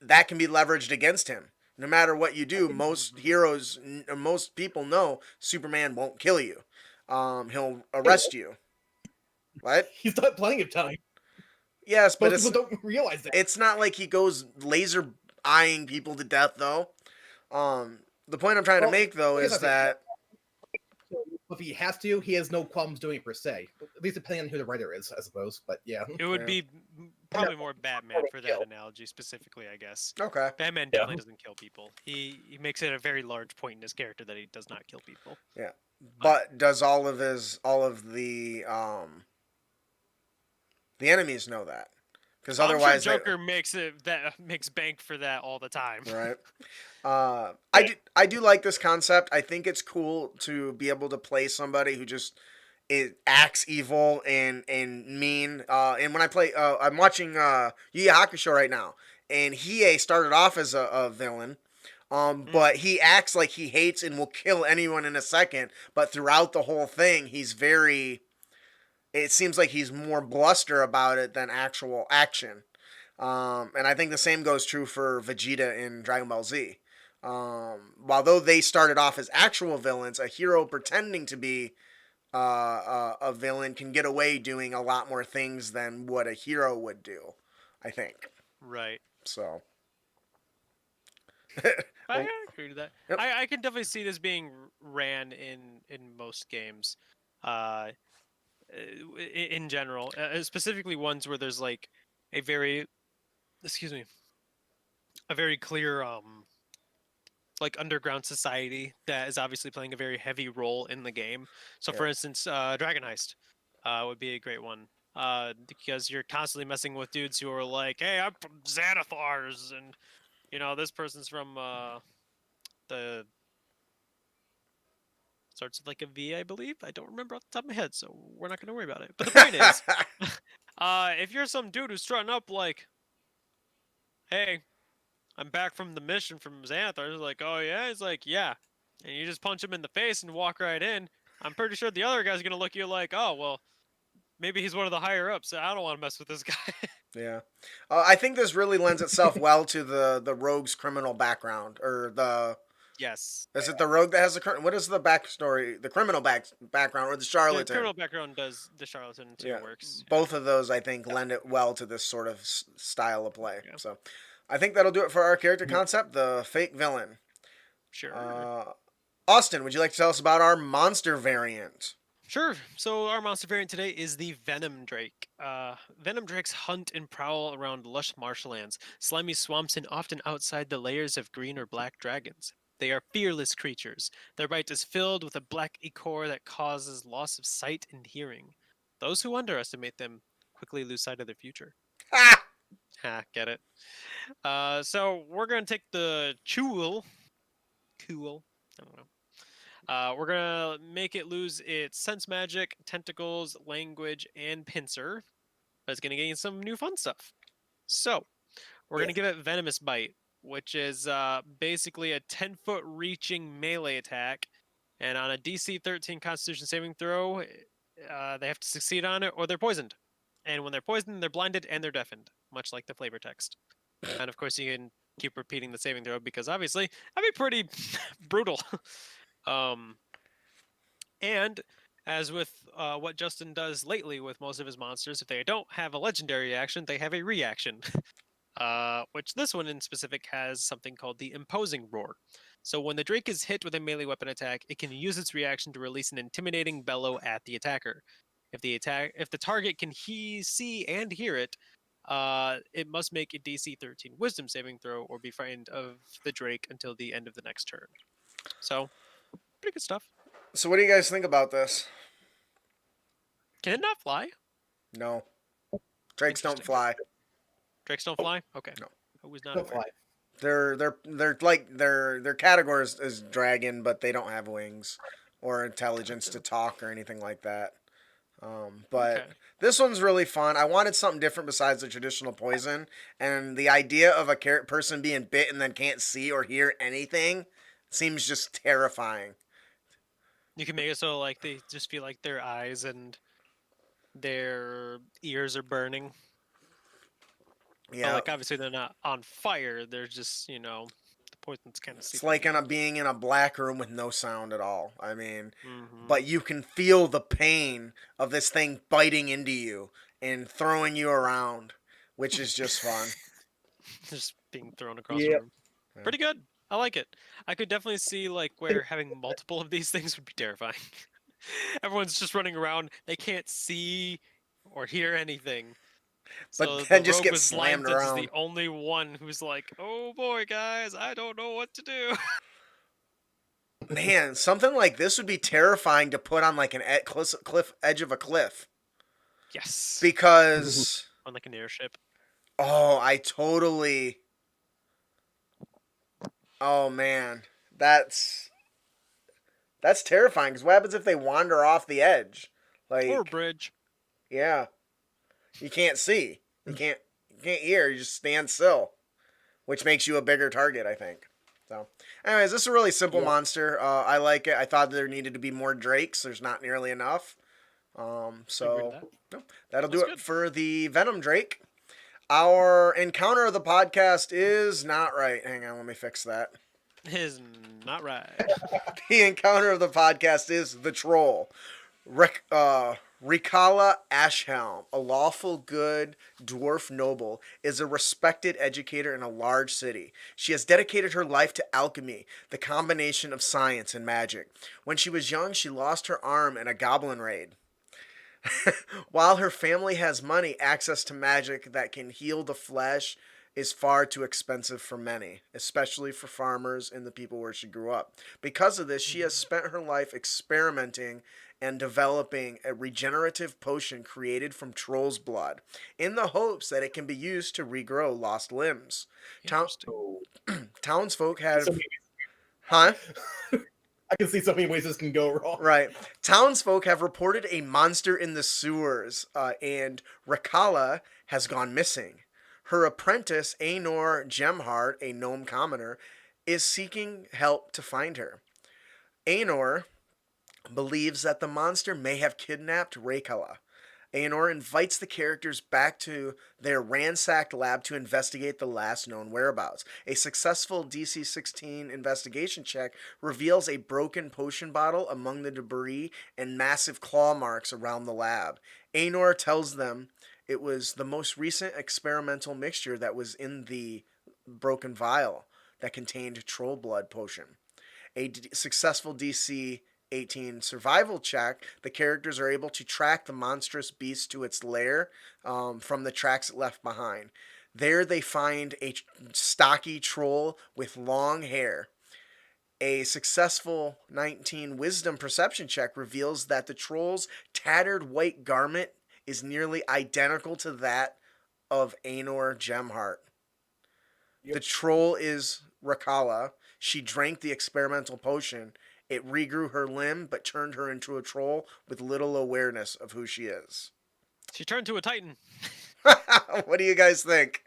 that can be leveraged against him. No matter what you do, most heroes, most people know Superman won't kill you. He'll arrest you. What? He's done plenty of time. Yes, but Most people don't realize that. it's not like he goes laser eyeing people to death, though. The point I'm trying to Well, make, though, here's is the thing. that If he has to, he has no qualms doing it per se. At least depending on who the writer is, I suppose. But yeah. It would Yeah. be probably more Batman More for that kill. analogy specifically, I guess. okay. Batman Yeah. definitely doesn't kill people. He makes it a very large point in his character that he does not kill people. Yeah, but does all of the enemies know that? Because otherwise, I'm sure Joker makes bank for that all the time. right? I do like this concept. I think it's cool to be able to play somebody who just acts evil and mean. And when I play, I'm watching Yu Yu Hakusho right now, and Hiei started off as a villain. But he acts like he hates and will kill anyone in a second. But throughout the whole thing, it seems like he's more bluster about it than actual action. And I think the same goes true for Vegeta in Dragon Ball Z. Although they started off as actual villains, a hero pretending to be a villain can get away doing a lot more things than what a hero would do, I think. Right. So. I agree to that. Yep. I can definitely see this being ran in most games, in general, specifically ones where there's like a very, a very clear like underground society that is obviously playing a very heavy role in the game. So, for instance, Dragon Heist would be a great one. Because you're constantly messing with dudes who are like, "Hey, I'm from Xanathars," and this person's from the starts with like a V, I believe. I don't remember off the top of my head, so we're not going to worry about it. But the point is, if you're some dude who's strutting up like, "Hey, I'm back from the mission from Xanathar," like, "Oh yeah," he's like, "Yeah," and you just punch him in the face and walk right in. I'm pretty sure the other guy's gonna look at you like, "Oh well, maybe he's one of the higher ups. So I don't want to mess with this guy." Yeah, I think this really lends itself well to the rogue's criminal background, or the Yes. is it the rogue that has what is the backstory, the criminal background, or the The charlatan? criminal background does the charlatan too Yeah, works. both of those I think lend it well to this sort of style of play. Yeah. So, I think that'll do it for our character concept, the fake villain. Sure. Austin, would you like to tell us about our monster variant? Sure. So our monster variant today is the Venom Drake. Venom Drakes hunt and prowl around lush marshlands, slimy swamps, and often outside the layers of green or black dragons. They are fearless creatures. Their bite is filled with a black ichor that causes loss of sight and hearing. Those who underestimate them quickly lose sight of their future. Ha! Ha, get it? So we're gonna take the cool. I don't know. We're gonna make it lose its sense magic, tentacles, language, and pincer, but it's gonna gain some new fun stuff. So we're Yeah. gonna give it venomous bite, which is basically a 10-foot reaching melee attack, and on a DC 13 Constitution saving throw, they have to succeed on it or they're poisoned. And when they're poisoned, they're blinded and they're deafened, much like the flavor text. And of course, you can keep repeating the saving throw because obviously that'd be pretty brutal. um, and as with what Justin does lately with most of his monsters, if they don't have a legendary reaction, they have a reaction. Which this one in specific has something called the imposing roar. So when the Drake is hit with a melee weapon attack, it can use its reaction to release an intimidating bellow at the attacker. If the target can see and hear it, it must make a DC 13 Wisdom saving throw or be frightened of the Drake until the end of the next turn. So, pretty good stuff. So, what do you guys think about this? Can it not fly? No. Drakes don't Interesting. fly. Drakes don't fly? Okay. No. I was not Don't aware. fly. They're like their category is dragon, but they don't have wings or intelligence to talk or anything like that. But Okay. this one's really fun. I wanted something different besides the traditional poison, and the idea of a person being bit and then can't see or hear anything seems just terrifying. You can make it so like they just feel like their eyes and their ears are burning. But Yeah, like obviously they're not on fire. They're just, the poison's kind of it's like being in a black room with no sound at all. I mean, Hmm. but you can feel the pain of this thing biting into you and throwing you around, which is just fun. Just being thrown across the Yep. room. Pretty good. I like it. I could definitely see like where having multiple of these things would be terrifying. Everyone's just running around. They can't see or hear anything. So But the then just rogue get with slammed blind sense is the around. only one who's like, "Oh boy, guys, I don't know what to do." Man, something like this would be terrifying to put on like an cliff edge of a cliff Yes. because On like an airship. I totally. Oh man, that's terrifying. Because what happens if they wander off the edge? Or a Like, bridge. yeah, you can't see, you can't hear. You just stand still, which makes you a bigger target, I think. So, anyways, this is a really simple Yep. monster. I like it. I thought there needed to be more drakes. There's not nearly enough. Agree with So that. no, that'll That's do it good. for the Venom Drake. Our encounter of the podcast is not right. Hang on, let me fix that. Is not right. The encounter of the podcast is the troll. Rikala Ashhelm, a lawful good dwarf noble, is a respected educator in a large city. She has dedicated her life to alchemy, the combination of science and magic. When she was young, she lost her arm in a goblin raid. While her family has money, access to magic that can heal the flesh is far too expensive for many, especially for farmers and the people where she grew up. Because of this, she has spent her life experimenting and developing a regenerative potion created from troll's blood in the hopes that it can be used to regrow lost limbs. Interesting. Townsfolk have. So many- Huh? I can see so many ways this can go wrong. Right. Townsfolk have reported a monster in the sewers, and Rakala has gone missing. Her apprentice, Aenor Gemhart, a gnome commoner, is seeking help to find her. Aenor believes that the monster may have kidnapped Rakala. Aenor invites the characters back to their ransacked lab to investigate the last known whereabouts. A successful DC 16 investigation check reveals a broken potion bottle among the debris and massive claw marks around the lab. Aenor tells them it was the most recent experimental mixture that was in the broken vial that contained troll blood potion. successful DC 18 survival check, the characters are able to track the monstrous beast to its lair from the tracks it left behind. There they find a stocky troll with long hair. A successful 19 wisdom perception check reveals that the troll's tattered white garment is nearly identical to that of Aenor Gemheart. Yep. The troll is Rakala. She drank the experimental potion. It regrew her limb, but turned her into a troll with little awareness of who she is. She turned to a titan. What do you guys think?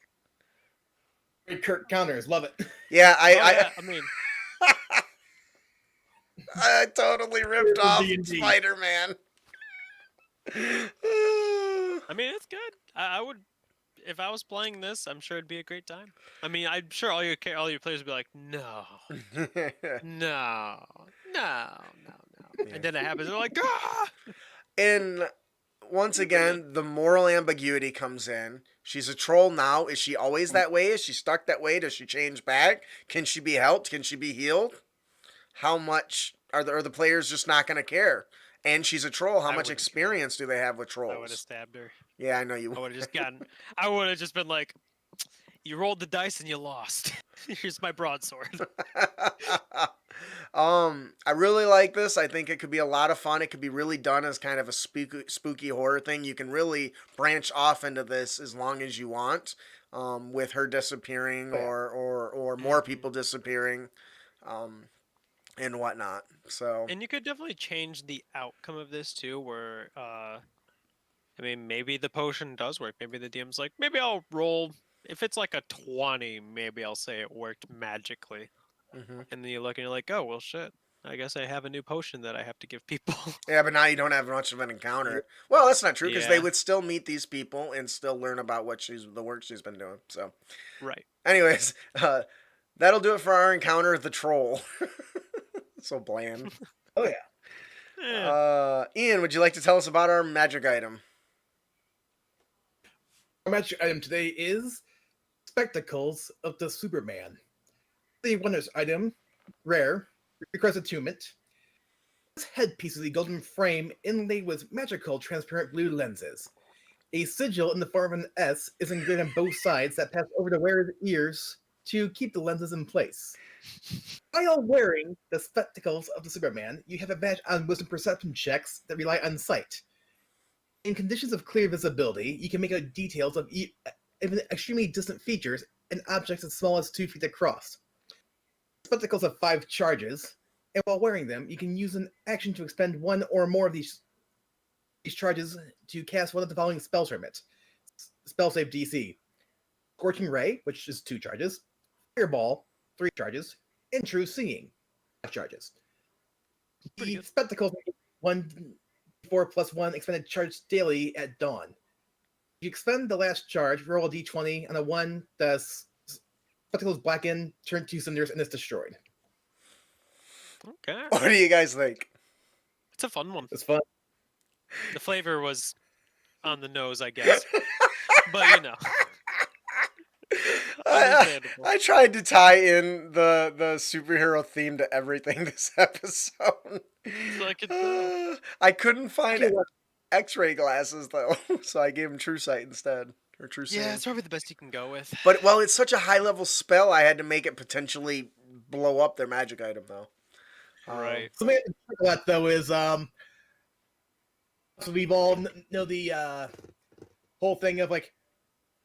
Great Kirk counters, love it. Yeah, I mean, I totally ripped off D&D. Spider-Man. I mean, it's good. I would, if I was playing this, I'm sure it'd be a great time. I mean, I'm sure all your players would be like, no, no, no. And then it happens, they're like, ah! And once again, the moral ambiguity comes in. She's a troll now. Is she always that way? Is she stuck that way? Does she change back? Can she be helped? Can she be healed? How much are the players just not going to care? And she's a troll. How I much wouldn't experience do they have with I would have trolls? stabbed her. Yeah, I know you I would. would have just been like, you rolled the dice and you lost. Here's my broadsword. I really like this. I think it could be a lot of fun. It could be really done as kind of a spooky horror thing. You can really branch off into this as long as you want, with her disappearing or more people disappearing, and whatnot. So And you could definitely change the outcome of this too, where I mean, maybe the potion does work. Maybe the DM's like, maybe I'll roll. If it's like a 20, maybe I'll say it worked magically. Mhm. And then you look and you're like, oh, well, shit. I guess I have a new potion that I have to give people. Yeah, but now you don't have much of an encounter. Well, that's not true because they Yeah. would still meet these people and still learn about the work she's been doing. So, Right. anyways, that'll do it for our encounter with the troll. So bland. Oh yeah. Eh. Ian, would you like to tell us about our magic item? Our magic item today is Spectacles of the Superman. The wondrous item, rare, requires attunement. This headpiece is a golden frame inlaid with magical transparent blue lenses. A sigil in the form of an S is engraved on both sides that pass over the wearer's ears to keep the lenses in place. While wearing the Spectacles of the Superman, you have advantage on wisdom perception checks that rely on sight. In conditions of clear visibility, you can make out details of even extremely distant features and objects as small as 2 feet across. Spectacles have 5 charges, and while wearing them, you can use an action to expend one or more of these charges to cast one of the following spells from it. Spell save DC. Scorching Ray, which is 2 charges. Fireball, 3 charges. And True Seeing, 5 charges. Pretty The good. Spectacles make 1d4+1 expended charge daily at dawn. If you expend the last charge, roll a d20. On a 1, the Spectacles blacken, turn to cinders, and is destroyed. Okay. What do you guys think? It's a fun one. It's fun. The flavor was on the nose, I guess. But, you know. Understandable. I tried to tie in the superhero theme to everything this episode. Like it's, I couldn't find Okay, what- X-ray glasses though, so I gave him True Sight instead, or True Seeing. yeah, it's probably the best you can go with. But well, it's such a high level spell, I had to make it potentially blow up their magic item though. Right. Something I think a lot though is so we've all know the whole thing of like,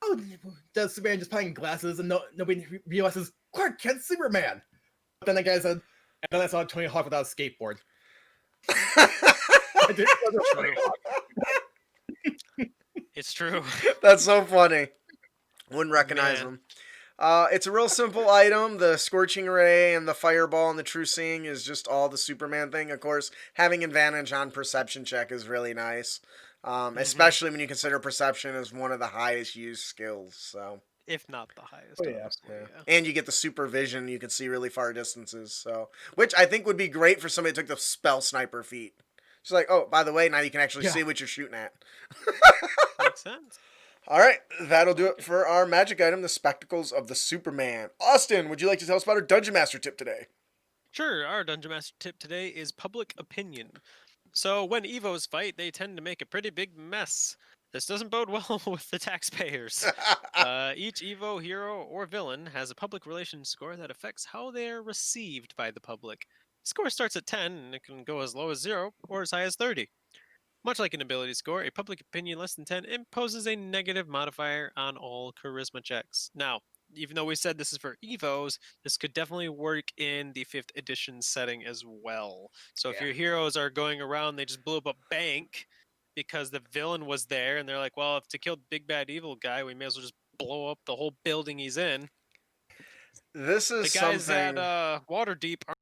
oh, does Superman just putting glasses and nobody realizes Clark Kent's Superman? But then the guy said, and then I saw Tony Hawk without a skateboard. I did- It's true. That's so funny. Wouldn't recognize Man. them. It's a real simple item. The Scorching Ray and the Fireball and the True Seeing is just all the Superman thing. Of course, having advantage on perception check is really nice, especially when you consider perception as one of the highest used skills. So, If not the highest. Oh, yeah. honestly, yeah. yeah. And you get the supervision. You can see really far distances. So, which I think would be great for somebody who took the spell sniper feat. It's like, oh, by the way, now you can actually Yeah. see what you're shooting at. Makes sense. All right, that'll do it for our magic item, the Spectacles of the Superman. Austin, would you like to tell us about our Dungeon Master tip today? Sure, our Dungeon Master tip today is public opinion. So when Evos fight, they tend to make a pretty big mess. This doesn't bode well with the taxpayers. Each Evo, hero, or villain has a public relations score that affects how they are received by the public. The score starts at 10, and it can go as low as 0 or as high as 30. Much like an ability score, a public opinion less than 10 imposes a negative modifier on all charisma checks. Now, even though we said this is for Evos, this could definitely work in the 5th edition setting as well. So if Yeah. your heroes are going around, they just blew up a bank because the villain was there, and they're like, well, if to kill big bad evil guy, we may as well just blow up the whole building he's in. This The is guys something. at Waterdeep